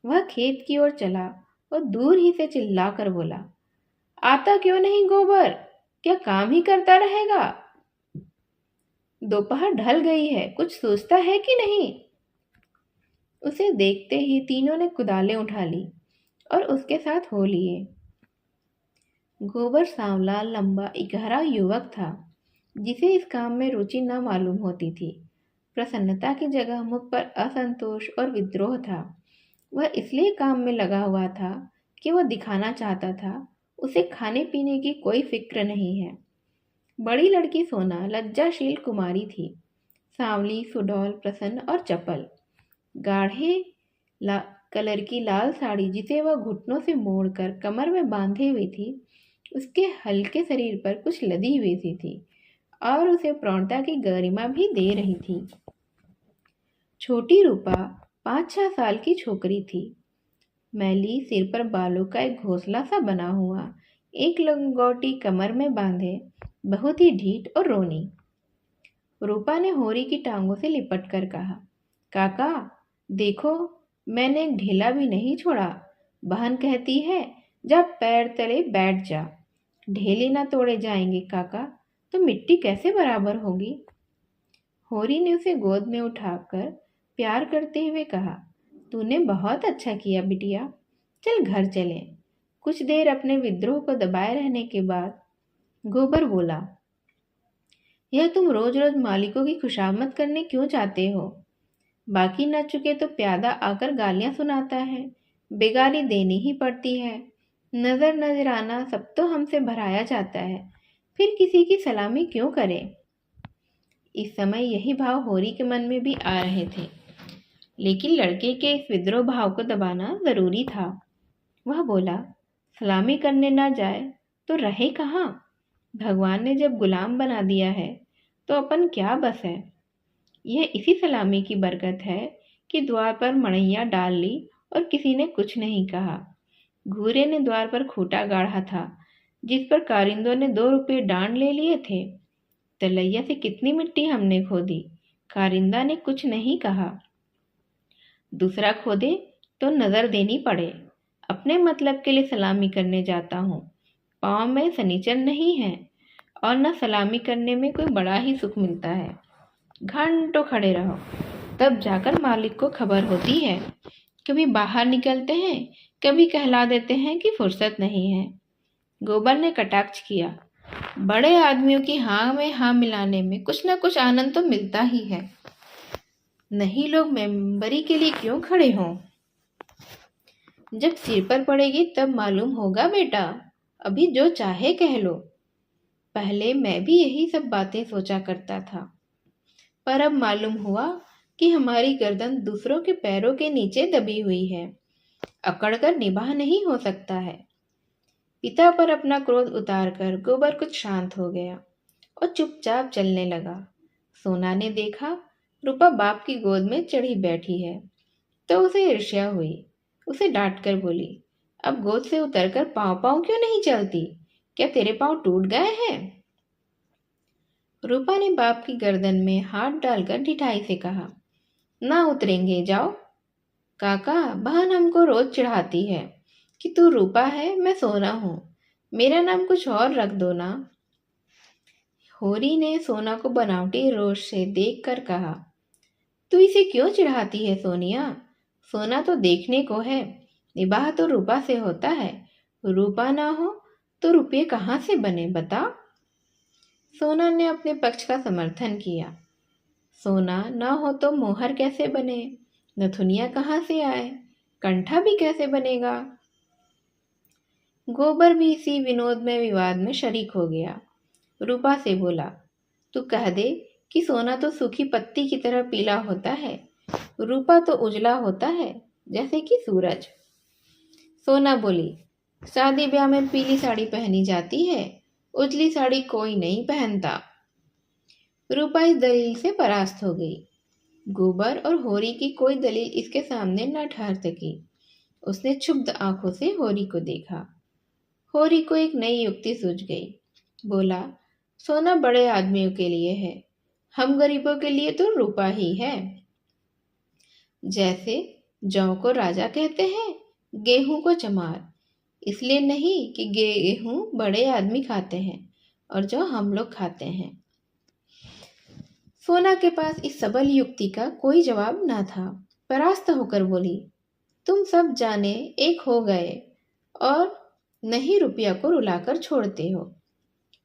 वह खेत की ओर चला और दूर ही से चिल्लाकर बोला, आता क्यों नहीं गोबर? क्या काम ही करता रहेगा? दोपहर ढल गई है, कुछ सोचता है कि नहीं? उसे देखते ही तीनों ने कुदालें उठा ली और उसके साथ हो लिए। गोबर सांवला, लंबा, इकहरा युवक था जिसे इस काम में रुचि न मालूम होती थी। प्रसन्नता की जगह मुख पर असंतोष और विद्रोह था। वह इसलिए काम में लगा हुआ था कि वह दिखाना चाहता था उसे खाने पीने की कोई फिक्र नहीं है। बड़ी लड़की सोना लज्जाशील कुमारी थी, सांवली, सुडौल, प्रसन्न और चपल। गाढ़े कलर की लाल साड़ी जिसे वह घुटनों से मोड़कर कमर में बांधे हुई थी, उसके हल्के शरीर पर कुछ लदी हुई सी थी और उसे प्रौढ़ता की गरिमा भी दे रही थी। छोटी रूपा 5-6 साल की छोकरी थी। मैली, सिर पर बालों का एक घोंसला सा बना हुआ, एक लंगोटी कमर में बांधे, बहुत ही ढीठ और रोनी। रूपा ने होरी की टांगों से लिपट कर कहा, काका देखो, मैंने एक ढीला भी नहीं छोड़ा। बहन कहती है जा पैर तले बैठ जा। ढेले ना तोड़े जाएंगे काका, तो मिट्टी कैसे बराबर होगी? होरी ने उसे गोद में उठाकर प्यार करते हुए कहा, तूने बहुत अच्छा किया बिटिया, चल घर चले। कुछ देर अपने विद्रोह को दबाए रहने के बाद गोबर बोला, यह तुम रोज रोज मालिकों की खुशामद करने क्यों चाहते हो? बाकी न चुके तो प्यादा आकर गालियां सुनाता है, बेगारी देनी ही पड़ती है। नजर नजराना सब तो हमसे भराया जाता है, फिर किसी की सलामी क्यों करें? इस समय यही भाव होरी के मन में भी आ रहे थे, लेकिन लड़के के इस विद्रोह भाव को दबाना जरूरी था। वह बोला, सलामी करने ना जाए तो रहे कहाँ? भगवान ने जब गुलाम बना दिया है तो अपन क्या बस है। यह इसी सलामी की बरकत है कि द्वार पर मड़ैया डाल ली और किसी ने कुछ नहीं कहा। घूरे ने द्वार पर खूंटा गाढ़ा था जिस पर कारिंदों ने 2 रुपये डांड ले लिए थे। तलैया से कितनी मिट्टी हमने खोदी, कारिंदा ने कुछ नहीं कहा। दूसरा खोदे तो नजर देनी पड़े। अपने मतलब के लिए सलामी करने जाता हूँ। पाँव में सनीचर नहीं है और न सलामी करने में कोई बड़ा ही सुख मिलता है। घंटों खड़े रहो, तब जाकर मालिक को खबर होती है। कभी बाहर निकलते हैं, कभी कहला देते हैं कि फुर्सत नहीं है। गोबर ने कटाक्ष किया, बड़े आदमियों की हाँ में हाँ मिलाने में कुछ न कुछ आनंद तो मिलता ही है। नहीं लोग मेंबरी के लिए क्यों खड़े हों? जब सिर पर पड़ेगी तब मालूम होगा बेटा, अभी जो चाहे कह लो। पहले मैं भी यही सब बातें सोचा करता था, पर अब मालूम हुआ कि हमारी गर्दन दूसरों के पैरों के नीचे दबी हुई है, अकड़कर निभा नहीं हो सकता है। पिता पर अपना क्रोध उतारकर गोबर कुछ शांत हो गया और चुपचाप चलने लगा। सोना ने देखा रूपा बाप की गोद में चढ़ी बैठी है तो उसे ईर्ष्या हुई। उसे डांट कर बोली, अब गोद से उतरकर पाँव पाँव क्यों नहीं चलती? क्या तेरे पाँव टूट गए हैं? रूपा ने बाप की गर्दन में हाथ डालकर ढिठाई से कहा, ना उतरेंगे, जाओ। काका, बहन हमको रोज चिढ़ाती है कि तू रूपा है, मैं सोना हूँ, मेरा नाम कुछ और रख दो ना। होरी ने सोना को बनावटी रोष से देखकर कहा, तू इसे क्यों चिढ़ाती है सोनिया? सोना तो देखने को है, निबाह तो रूपा से होता है। रूपा ना हो तो रुपये कहाँ से बने, बता। सोना ने अपने पक्ष का समर्थन किया। सोना ना हो तो मोहर कैसे बने, नथुनिया कहाँ से आए, कंठा भी कैसे बनेगा। गोबर भी इसी विनोद में विवाद में शरीक हो गया। रूपा से बोला, तू कह दे कि सोना तो सूखी पत्ती की तरह पीला होता है, रूपा तो उजला होता है जैसे कि सूरज। सोना बोली, शादी ब्याह में पीली साड़ी पहनी जाती है, उजली साड़ी कोई नहीं पहनता। रूपा इस दलील से परास्त हो गई। गोबर और होरी की कोई दलील इसके सामने न ठहर सकी। उसने क्षुब्ध आंखों से होरी को देखा। होरी को एक नई युक्ति सूझ गई। बोला, सोना बड़े आदमियों के लिए है, हम गरीबों के लिए तो रूपा ही है। जैसे जौ को राजा कहते हैं, गेहूं को चमार, इसलिए नहीं कि गेहूं बड़े आदमी खाते हैं और जौ हम लोग खाते हैं। सोना के पास इस सबल युक्ति का कोई जवाब ना था। परास्त होकर बोली, तुम सब जाने एक हो गए और नहीं रुपया को रुलाकर छोड़ते हो।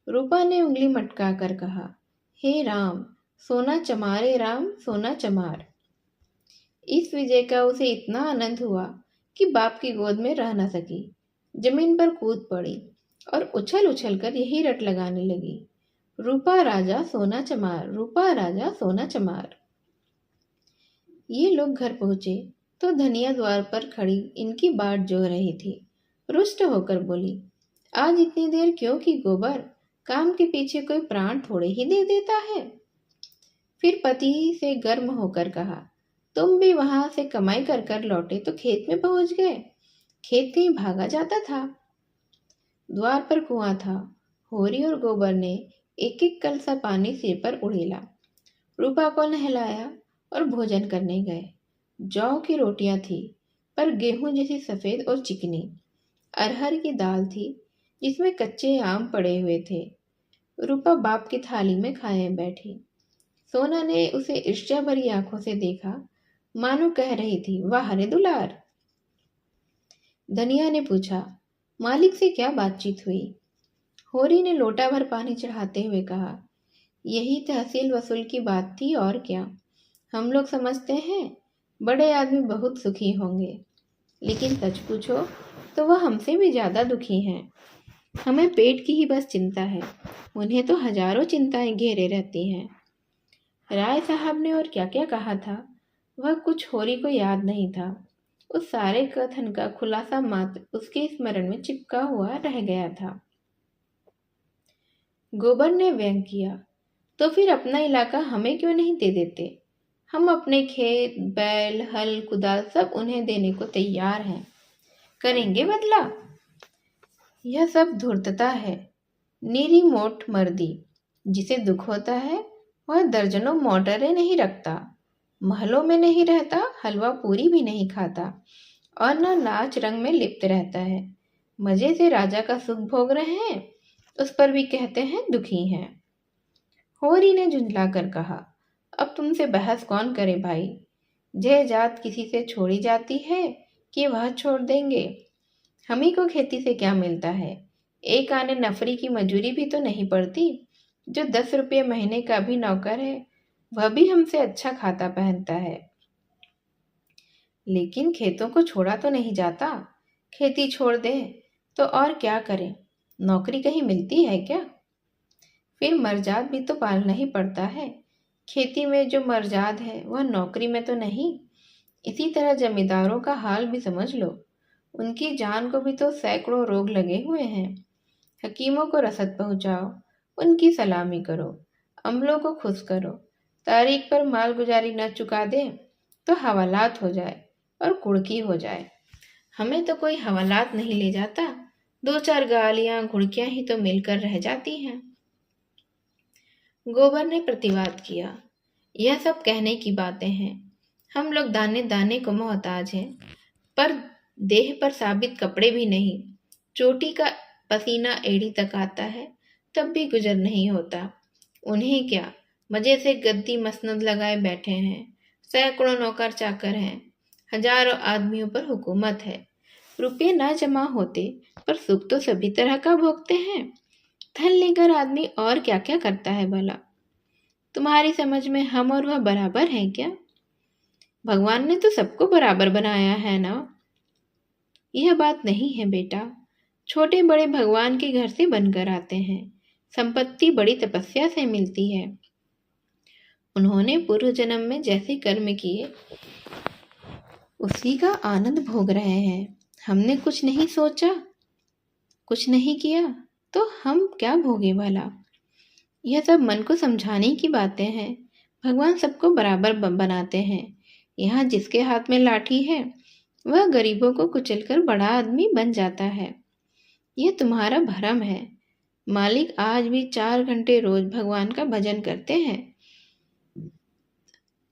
रूपा ने उंगली मटका कर कहा, हे राम, सोना चमारे राम, सोना चमार। इस विजय का उसे इतना आनंद हुआ कि बाप की गोद में रह न सकी। जमीन पर कूद पड़ी और उछल उछल कर यही रट लगाने लगी, रूपा राजा सोना चमार, रूपा राजा सोना चमार। ये लोग घर पहुंचे तो धनिया द्वार पर खड़ी इनकी बाट जो रही थी। रुष्ट होकर बोली, आज इतनी देर क्यों की गोबर, काम के पीछे कोई प्राण थोड़े ही दे देता है। फिर पति से गर्म होकर कहा, तुम भी वहां से कमाई कर कर लौटे तो खेत में पहुंच गए, खेत कहीं भागा जाता था। द्वार पर कुआं था। होरी और गोबर ने एक एक कलसा पानी सिर पर उड़ेला। रूपा को नहलाया और भोजन करने गए। जौ की रोटियां थी, पर गेहूं जैसी सफेद और चिकनी। अरहर की दाल थी जिसमें कच्चे आम पड़े हुए थे। रूपा बाप की थाली में खाए बैठी। सोना ने उसे ईर्ष्या भरी आंखों से देखा, मानो कह रही थी, वाह रे दुलार। धनिया ने पूछा, मालिक से क्या बातचीत हुई। होरी ने लोटा भर पानी चढ़ाते हुए कहा, यही तहसील वसूल की बात थी और क्या। हम लोग समझते हैं बड़े आदमी बहुत सुखी होंगे, लेकिन सच पूछो तो वह हमसे भी ज्यादा दुखी हैं। हमें पेट की ही बस चिंता है, उन्हें तो हजारों चिंताएं घेरे रहती हैं। राय साहब ने और क्या क्या कहा था वह कुछ होरी को याद नहीं था। उस सारे कथन का खुलासा मात्र उसके स्मरण में चिपका हुआ रह गया था। गोबर ने व्यंग किया, तो फिर अपना इलाका हमें क्यों नहीं दे देते। हम अपने खेत, बैल, हल, कुदाल सब उन्हें देने को तैयार हैं। करेंगे बदला। यह सब धूर्तता है, नीरी मोट मर्दी। जिसे दुख होता है वह दर्जनों मोटरें नहीं रखता, महलों में नहीं रहता, हलवा पूरी भी नहीं खाता और न नाच रंग में लिप्त रहता है। मजे से राजा का सुख भोग रहे हैं, उस पर भी कहते हैं दुखी हैं। होरी ने झुंझला कर कहा, अब तुमसे बहस कौन करे भाई। जय जात किसी से छोड़ी जाती है कि वह छोड़ देंगे। हम ही को खेती से क्या मिलता है, एक आने नफरी की मजूरी भी तो नहीं पड़ती। जो 10 रुपये महीने का भी नौकर है वह भी हमसे अच्छा खाता पहनता है। लेकिन खेतों को छोड़ा तो नहीं जाता। खेती छोड़ दे तो और क्या करें, नौकरी कहीं मिलती है क्या। फिर मर्जाद भी तो पालना ही पड़ता है। खेती में जो मर्जाद है वह नौकरी में तो नहीं। इसी तरह जमींदारों का हाल भी समझ लो, उनकी जान को भी तो सैकड़ों रोग लगे हुए हैं। हकीमों को रसद पहुंचाओ, उनकी सलामी करो, अमलों को खुश करो, तारीख पर माल गुजारी न चुका दे तो हवालात हो जाए और कुड़की हो जाए। हमें तो कोई हवालात नहीं ले जाता, 2-4 गालियां घुड़कियां ही तो मिलकर रह जाती हैं। गोबर ने प्रतिवाद किया, यह सब कहने की बातें हैं। हम लोग दाने दाने को मोहताज हैं, पर देह पर साबित कपड़े भी नहीं। चोटी का पसीना एड़ी तक आता है, तब भी गुजर नहीं होता। उन्हें क्या, मजे से गद्दी मसनद लगाए बैठे हैं। सैकड़ों नौकर चाकर हैं, हजारों आदमियों पर हुकूमत है। रुपये ना जमा होते, पर सुख तो सभी तरह का भोगते हैं। धन लेकर आदमी और क्या क्या करता है भला। तुम्हारी समझ में हम और वह बराबर हैं क्या? भगवान ने तो सबको बराबर बनाया है ना। यह बात नहीं है बेटा। छोटे बड़े भगवान के घर से बनकर आते हैं। संपत्ति बड़ी तपस्या से मिलती है। उन्होंने पूर्व जन्म में जैसे कर्म किए, उसी का आनंद भोग रहे हैं। हमने कुछ नहीं सोचा, कुछ नहीं किया, तो हम क्या भोगे भला। यह सब मन को समझाने की बातें हैं। भगवान सबको बराबर बनाते हैं। यहाँ जिसके हाथ में लाठी है, वह गरीबों को कुचलकर बड़ा आदमी बन जाता है। यह तुम्हारा भ्रम है। मालिक आज भी 4 घंटे रोज भगवान का भजन करते हैं।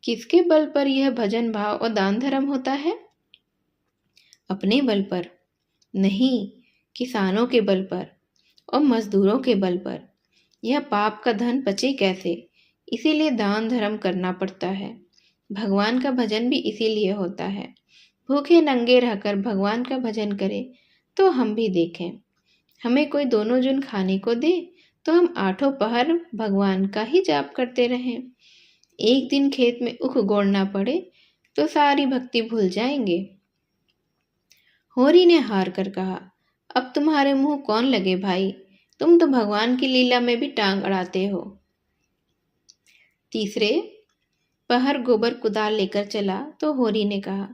किसके बल पर यह भजन भाव और दान धर्म होता है? अपने बल पर नहीं, किसानों के बल पर और मजदूरों के बल पर। यह पाप का धन बचे कैसे, इसीलिए दान धर्म करना पड़ता है। भगवान का भजन भी इसीलिए होता है। भूखे नंगे रहकर भगवान का भजन करें तो हम भी देखें। हमें कोई दोनों जुन खाने को दे तो हम 8 पहर भगवान का ही जाप करते रहें। एक दिन खेत में उख गोड़ना पड़े तो सारी भक्ति भूल जाएंगे। होरी ने हार कर कहा, अब तुम्हारे मुंह कौन लगे भाई, तुम तो भगवान की लीला में भी टांग अड़ाते हो। तीसरे पहर गोबर कुदाल लेकर चला तो होरी ने कहा,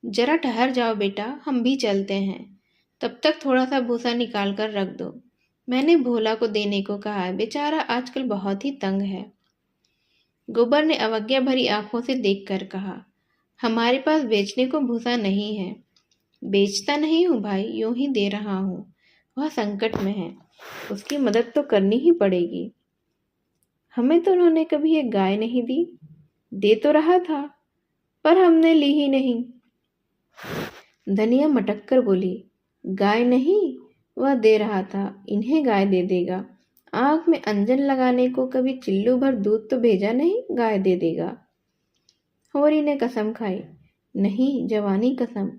जरा ठहर जाओ बेटा, हम भी चलते हैं। तब तक थोड़ा सा भूसा निकाल कर रख दो। मैंने भोला को देने को कहा है, बेचारा आजकल बहुत ही तंग है। गोबर ने अवज्ञा भरी आंखों से देखकर कहा, हमारे पास बेचने को भूसा नहीं है। बेचता नहीं हूँ भाई, यूं ही दे रहा हूँ। वह संकट में है, उसकी मदद तो करनी ही पड़ेगी। हमें तो उन्होंने कभी एक गाय नहीं दी। दे तो रहा था, पर हमने ली ही नहीं। धनिया मटक कर बोली, गाय नहीं, वह दे रहा था, इन्हें गाय दे देगा। आंख में अंजन लगाने को कभी चिल्लू भर दूध तो भेजा नहीं, गाय दे देगा। होरी ने कसम खाई, नहीं जवानी कसम,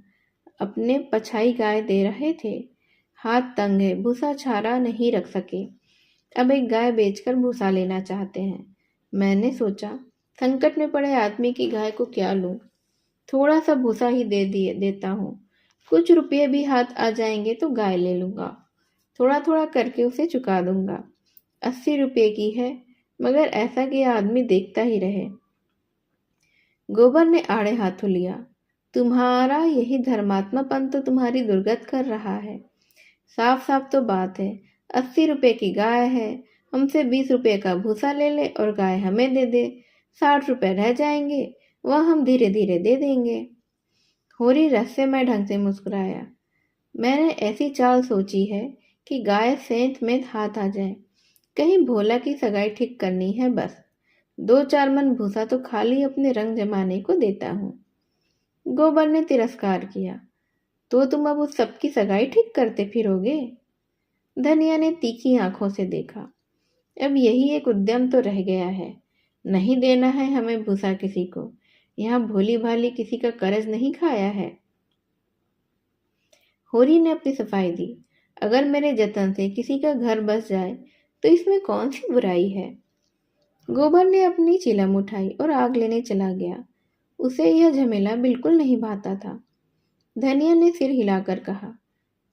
अपने पछाई गाय दे रहे थे। हाथ तंग है, भूसा छारा नहीं रख सके। अब एक गाय बेचकर भूसा लेना चाहते हैं। मैंने सोचा, संकट में पड़े आदमी की गाय को क्या लूं, थोड़ा सा भूसा ही देता हूँ। कुछ रुपये भी हाथ आ जाएंगे तो गाय ले लूंगा। थोड़ा थोड़ा करके उसे चुका दूंगा। 80 रुपये की है, मगर ऐसा कि आदमी देखता ही रहे। गोबर ने आड़े हाथों लिया, तुम्हारा यही धर्मात्मापन तो तुम्हारी दुर्गत कर रहा है। साफ साफ तो बात है, 80 रुपये की गाय है, हमसे 20 रुपये का भूसा ले ले और गाय हमें दे दे। 60 रुपये रह जाएंगे, वह हम धीरे धीरे दे देंगे। होरी रहस्यमय ढंग से मुस्कुराया, मैंने ऐसी चाल सोची है कि गाय सेंत में हाथ आ जाए। कहीं भोला की सगाई ठीक करनी है बस। 2-4 मन भूसा तो खाली अपने रंग जमाने को देता हूँ। गोबर ने तिरस्कार किया, तो तुम अब उस सबकी सगाई ठीक करते फिरोगे? धनिया ने तीखी आंखों से देखा, अब यही एक उद्यम तो रह गया है। नहीं देना है हमें भूसा किसी को। यहाँ भोली भाली किसी का कर्ज नहीं खाया है। होरी ने अपनी सफाई दी, अगर मेरे जतन से किसी का घर बस जाए तो इसमें कौन सी बुराई है। गोबर ने अपनी चिलम उठाई और आग लेने चला गया। उसे यह झमेला बिल्कुल नहीं भाता था। धनिया ने सिर हिलाकर कहा,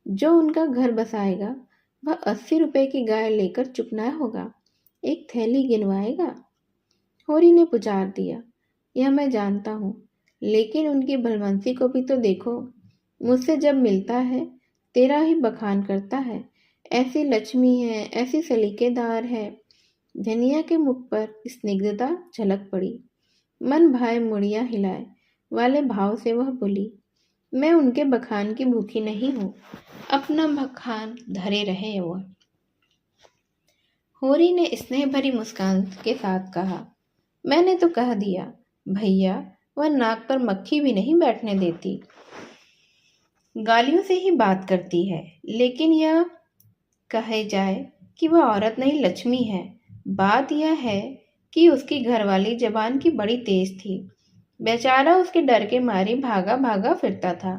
जो उनका घर बसाएगा वह 80 रुपये की गाय लेकर चुप न होगा, एक थैली गिनवाएगा। होरी ने पुकार दिया, यह मैं जानता हूँ, लेकिन उनकी भलमनसी को भी तो देखो। मुझसे जब मिलता है तेरा ही बखान करता है, ऐसी लक्ष्मी है, ऐसी सलीकेदार है। धनिया के मुख पर स्निग्धता झलक पड़ी। मन भाए मुड़िया हिलाए वाले भाव से वह बोली, मैं उनके बखान की भूखी नहीं हूँ, अपना बखान धरे रहे वह। होरी ने स्नेह भरी मुस्कान के साथ कहा, मैंने तो कह दिया भैया, वह नाक पर मक्खी भी नहीं बैठने देती। गालियों से ही बात करती है, लेकिन यह कहे जाए कि वह औरत नहीं लक्ष्मी है। बात यह है कि उसकी घरवाली जबान की बड़ी तेज थी। बेचारा उसके डर के मारे भागा भागा फिरता था।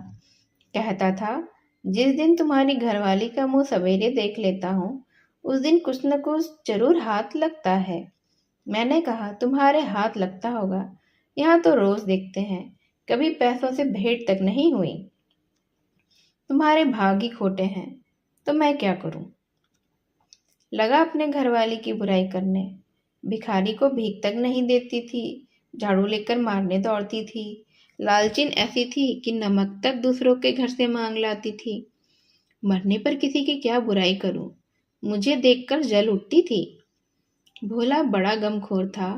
कहता था, जिस दिन तुम्हारी घरवाली का मुंह सवेरे देख लेता हूँ, उस दिन कुछ न कुछ जरूर हाथ लगता है। मैंने कहा, तुम्हारे हाथ लगता होगा, यहाँ तो रोज देखते हैं, कभी पैसों से भेंट तक नहीं हुई। तुम्हारे भाग ही खोटे हैं, तो मैं क्या करूं। लगा अपने घरवाली की बुराई करने। भिखारी को भीख तक नहीं देती थी, झाड़ू लेकर मारने दौड़ती थी। लालचीन ऐसी थी कि नमक तक दूसरों के घर से मांग लाती थी। मरने पर किसी की क्या बुराई करूं, मुझे देखकर जल उठती थी। भोला बड़ा गमखोर था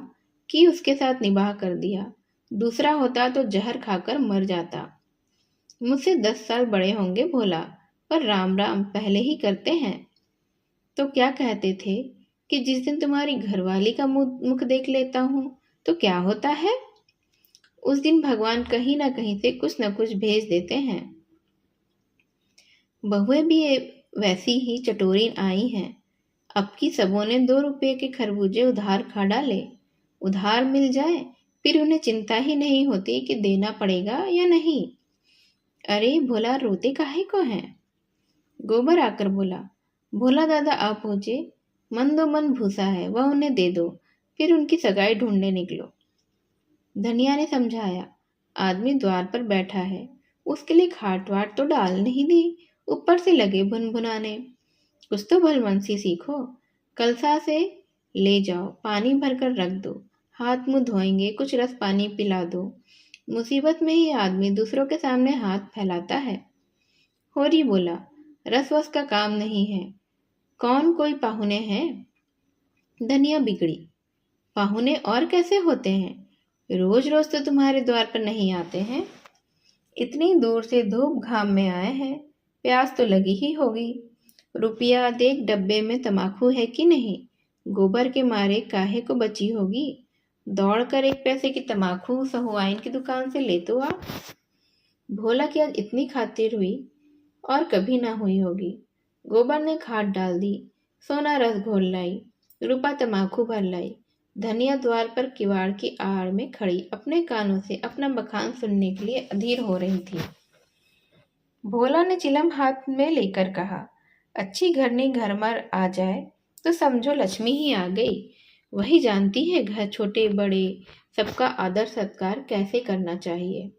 कि उसके साथ निबाह कर दिया। दूसरा होता तो जहर खाकर मर जाता। मुझसे 10 साल बड़े होंगे भोला, पर राम राम पहले ही करते हैं। तो क्या कहते थे कि जिस दिन तुम्हारी घरवाली का मुख देख लेता हूं तो क्या होता है। उस दिन भगवान कहीं ना कहीं से कुछ न कुछ भेज देते हैं। बहुएं भी वैसी ही चटोरी आई हैं। अब की सबों ने 2 रुपये के खरबूजे उधार खा डाले। उधार मिल जाए फिर उन्हें चिंता ही नहीं होती कि देना पड़ेगा या नहीं। अरे भोला, रोते काहे को हैं। गोबर आकर बोला, भोला दादा आप पहुंचे, मन दो मन भूसा है, वह उन्हें दे दो, फिर उनकी सगाई ढूंढने निकलो। धनिया ने समझाया, आदमी द्वार पर बैठा है, उसके लिए खाट वाट तो डाल नहीं दी, ऊपर से लगे भुनभुनाने। कुछ तो भलमनसी सीखो। कलसा से ले जाओ, पानी भरकर रख दो, हाथ मुंह धोएंगे, कुछ रस पानी पिला दो। मुसीबत में ही आदमी दूसरों के सामने हाथ फैलाता है। होरी बोला, रस वस का काम नहीं है, कौन कोई पाहुने हैं। धनिया बिगड़ी, पाहुने और कैसे होते हैं, रोज रोज तो तुम्हारे द्वार पर नहीं आते हैं। इतनी दूर से धूप घाम में आए हैं, प्यास तो लगी ही होगी। रुपया देख डब्बे में तमाकू है कि नहीं, गोबर के मारे काहे को बची होगी। दौड़कर 1 पैसे की तमाकू सहुआइन की दुकान से ले तो आ। भोला की आज इतनी खातिर हुई और कभी ना हुई होगी। गोबर ने खाद डाल दी, सोना रस घोल लाई, रूपा तमाकू भर लाई। धनिया द्वार पर किवाड़ की आड़ में खड़ी अपने कानों से अपना बखान सुनने के लिए अधीर हो रही थी। भोला ने चिलम हाथ में लेकर कहा, अच्छी घरनी घर मर आ जाए तो समझो लक्ष्मी ही आ गई। वही जानती है घर छोटे बड़े सबका आदर सत्कार कैसे करना चाहिए।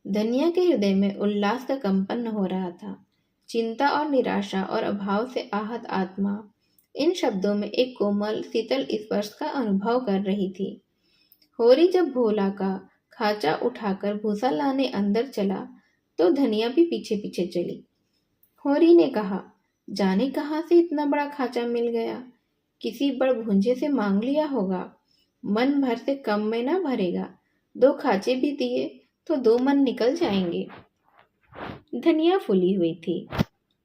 धनिया के हृदय में उल्लास का कंपन हो रहा था। चिंता और निराशा और अभाव से आहत आत्मा इन शब्दों में एक कोमल शीतल स्पर्श का अनुभव कर रही थी। होरी जब भोला का खाचा उठाकर भूसा लाने अंदर चला तो धनिया भी पीछे पीछे चली। होरी ने कहा, जाने कहाँ से इतना बड़ा खाचा मिल गया, किसी बड़ भुंजे से मांग लिया होगा। मन भर से कम में ना भरेगा, 2 खाचे भी दिए तो 2 मन निकल जाएंगे। धनिया फूली हुई थी,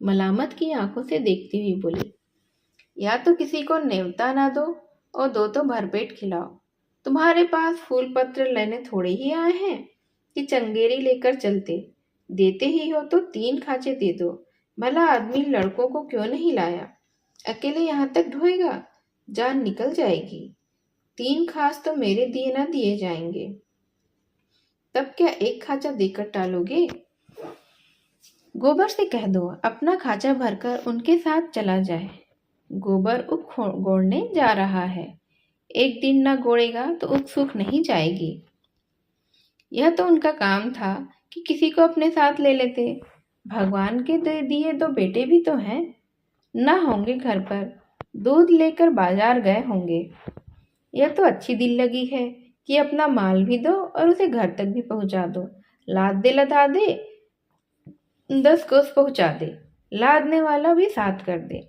मलामत की आंखों से देखती हुई बोली, या तो किसी को नेवता ना दो और 2 तो भरपेट खिलाओ। तुम्हारे पास फूल पत्र लेने थोड़े ही आए हैं कि चंगेरी लेकर चलते। देते ही हो तो 3 खाचे दे दो। भला आदमी लड़कों को क्यों नहीं लाया, अकेले यहाँ तक ढोएगा, जान निकल जाएगी। 3 खास तो मेरे दिए ना दिए जाएंगे, तब क्या 1 खाचा देकर टालोगे। गोबर से कह दो अपना खाचा भरकर उनके साथ चला जाए। गोबर उख गोड़ने जा रहा है, एक दिन ना गोड़ेगा तो उख सूख नहीं जाएगी। यह तो उनका काम था कि किसी को अपने साथ ले लेते। भगवान के दिए 2 बेटे भी तो हैं, ना होंगे घर पर, दूध लेकर बाजार गए होंगे। यह तो अच्छी दिल लगी है कि अपना माल भी दो और उसे घर तक भी पहुंचा दो। लाद दे लदा दे, 10 कोस पहुंचा दे, लादने वाला भी साथ कर दे।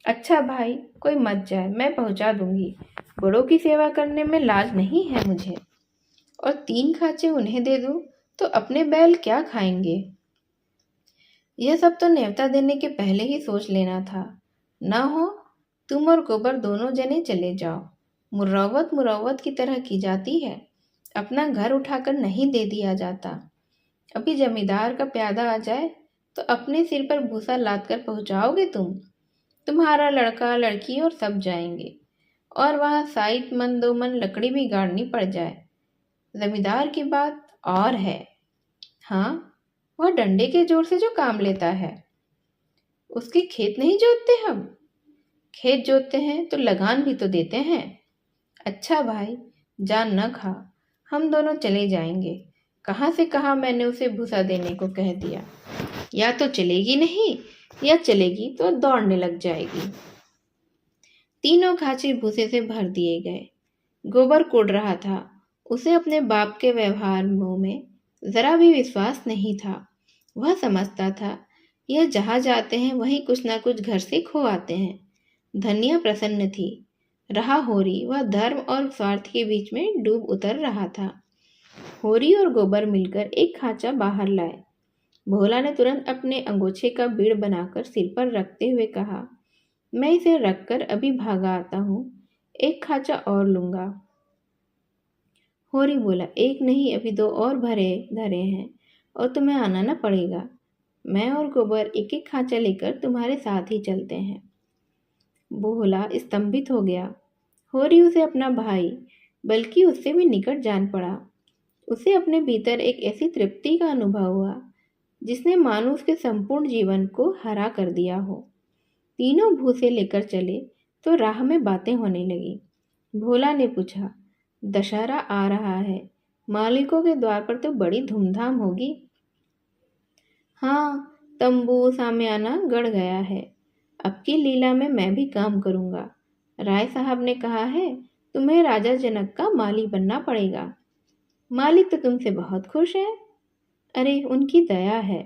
अच्छा भाई, कोई मत जाए, मैं पहुंचा दूंगी। बड़ों की सेवा करने में लाज नहीं है मुझे। और 3 खाचे उन्हें दे दूं तो अपने बैल क्या खाएंगे। यह सब तो न्योता देने के पहले ही सोच लेना था। ना हो तुम और गोबर दोनों जने चले जाओ। मुरौवत मुरौवत की तरह की जाती है, अपना घर उठाकर नहीं दे दिया जाता। अभी जमींदार का प्यादा आ जाए तो अपने सिर पर भूसा लाद कर पहुँचाओगे तुम। तुम्हारा लड़का लड़की और सब जाएंगे, और वहाँ साइत मन दो मन लकड़ी भी गाड़नी पड़ जाए। जमींदार की बात और है। हाँ, वह डंडे के जोर से जो काम लेता है। उसके खेत नहीं जोतते हम। खेत जोतते हैं तो लगान भी तो देते हैं। अच्छा भाई, जान न खा, हम दोनों चले जाएंगे। कहाँ से कहाँ मैंने उसे भूसा देने को कह दिया। या तो चलेगी नहीं, या चलेगी तो दौड़ने लग जाएगी। तीनों खांचे भूसे से भर दिए गए। गोबर कुढ़ रहा था। उसे अपने बाप के व्यवहार में जरा भी विश्वास नहीं था। वह समझता था यह जहाँ जाते हैं वहीं कुछ ना कुछ घर से खो आते हैं। धनिया प्रसन्न थी। रहा होरी, वह धर्म और स्वार्थ के बीच में डूब उतर रहा था। होरी और गोबर मिलकर एक खांचा बाहर लाए। भोला ने तुरंत अपने अंगोछे का बीड़ बनाकर सिर पर रखते हुए कहा, मैं इसे रखकर अभी भागा आता हूँ, एक खांचा और लूंगा। होरी बोला, एक नहीं, अभी दो और भरे धरे हैं और तुम्हें आना न पड़ेगा। मैं और गोबर एक एक खांचा लेकर तुम्हारे साथ ही चलते हैं। भोला स्तंभित हो गया। होरी उसे अपना भाई, बल्कि उससे भी निकट जान पड़ा। उसे अपने भीतर एक ऐसी तृप्ति का अनुभव हुआ जिसने मानो उसके संपूर्ण जीवन को हरा कर दिया हो। तीनों भूसे लेकर चले तो राह में बातें होने लगी। भोला ने पूछा, दशहरा आ रहा है, मालिकों के द्वार पर तो बड़ी धूमधाम होगी। हाँ, तंबू सामियाना गड़ गया है। अब की लीला में मैं भी काम करूँगा। राय साहब ने कहा है तुम्हें राजा जनक का माली बनना पड़ेगा। मालिक तो तुमसे बहुत खुश है। अरे, उनकी दया है।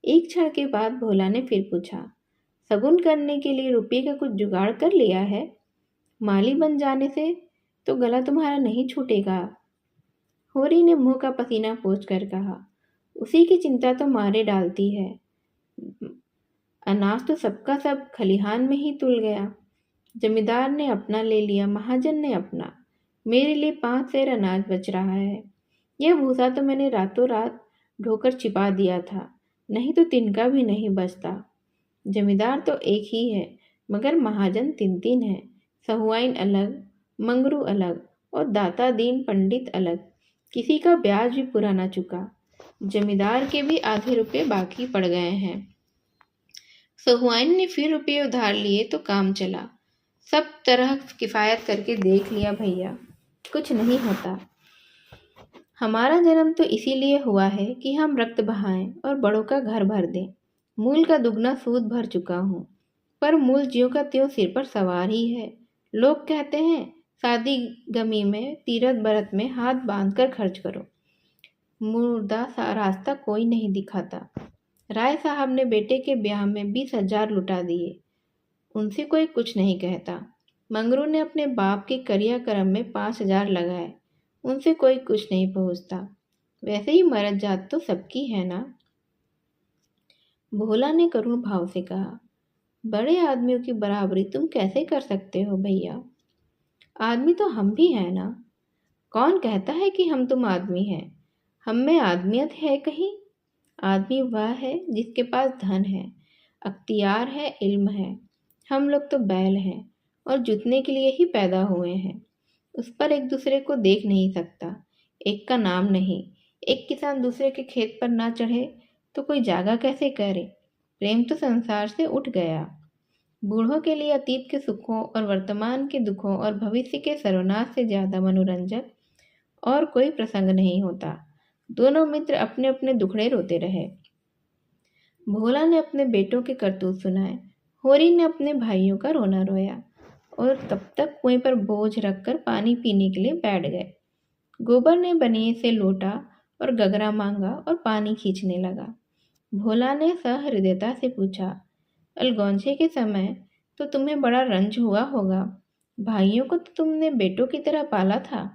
एक क्षण के बाद भोला ने फिर पूछा, शगुन करने के लिए रुपये का कुछ जुगाड़ कर लिया है? माली बन जाने से तो गला तुम्हारा नहीं छूटेगा। होरी ने मुंह का पसीना पोंछ कर कहा, उसी की चिंता तो मारे डालती है। अनाज तो सबका सब खलिहान में ही तुल गया। जमींदार ने अपना ले लिया, महाजन ने अपना। मेरे लिए 5 सेर अनाज बच रहा है। यह भूसा तो मैंने रातों रात ढोकर छिपा दिया था, नहीं तो तिनका भी नहीं बचता। जमींदार तो एक ही है, मगर महाजन 3-3 हैं। सहुआइन अलग, मंगरू अलग और दाता दीन पंडित अलग। किसी का ब्याज भी पूरा न चुका। जमींदार के भी आधे रुपये बाकी पड़ गए हैं। सहुआइन ने फिर रुपये उधार लिए तो काम चला। सब तरह किफ़ायत करके देख लिया भैया, कुछ नहीं होता। हमारा जन्म तो इसीलिए हुआ है कि हम रक्त बहाएं और बड़ों का घर भर दें। मूल का दुगना सूद भर चुका हूँ, पर मूल ज्यों का त्यों सिर पर सवार ही है। लोग कहते हैं शादी गमी में तीरथ बरत में हाथ बांध कर खर्च करो। मुर्दा सा रास्ता कोई नहीं दिखाता। राय साहब ने बेटे के ब्याह में 20,000 लुटा दिए, उनसे कोई कुछ नहीं कहता। मंगरू ने अपने बाप के करिया कर्म में 5,000 लगाए, उनसे कोई कुछ नहीं पहुँचता। वैसे ही मरद जात तो सबकी है ना। भोला ने करुण भाव से कहा, बड़े आदमियों की बराबरी तुम कैसे कर सकते हो भैया? आदमी तो हम भी हैं ना। कौन कहता है कि हम तुम आदमी हैं? हम में आदमियत है कहीं? आदमी वह है जिसके पास धन है, अख्तियार है, इल्म है। हम लोग तो बैल हैं और जुतने के लिए ही पैदा हुए हैं। उस पर एक दूसरे को देख नहीं सकता, एक का नाम नहीं। एक किसान दूसरे के खेत पर ना चढ़े तो कोई जागा कैसे करे? प्रेम तो संसार से उठ गया। बूढ़ों के लिए अतीत के सुखों और वर्तमान के दुखों और भविष्य के सर्वनाश से ज़्यादा मनोरंजक और कोई प्रसंग नहीं होता। दोनों मित्र अपने अपने दुखड़े रोते रहे। भोला ने अपने बेटों के करतूत सुनाए, होरी ने अपने भाइयों का रोना रोया, और तब तक कुएं पर बोझ रखकर पानी पीने के लिए बैठ गए। गोबर ने बनिए से लोटा और गगरा मांगा और पानी खींचने लगा। भोला ने सहृदयता से पूछा, अलगौंजे के समय तो तुम्हें बड़ा रंज हुआ होगा। भाइयों को तो तुमने बेटों की तरह पाला था।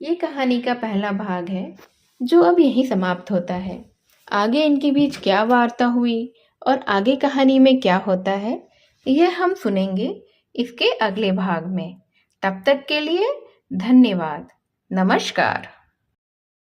ये कहानी का पहला भाग है जो अब यहीं समाप्त होता है। आगे इनके बीच क्या वार्ता हुई और आगे कहानी में क्या होता है यह हम सुनेंगे इसके अगले भाग में। तब तक के लिए धन्यवाद। नमस्कार।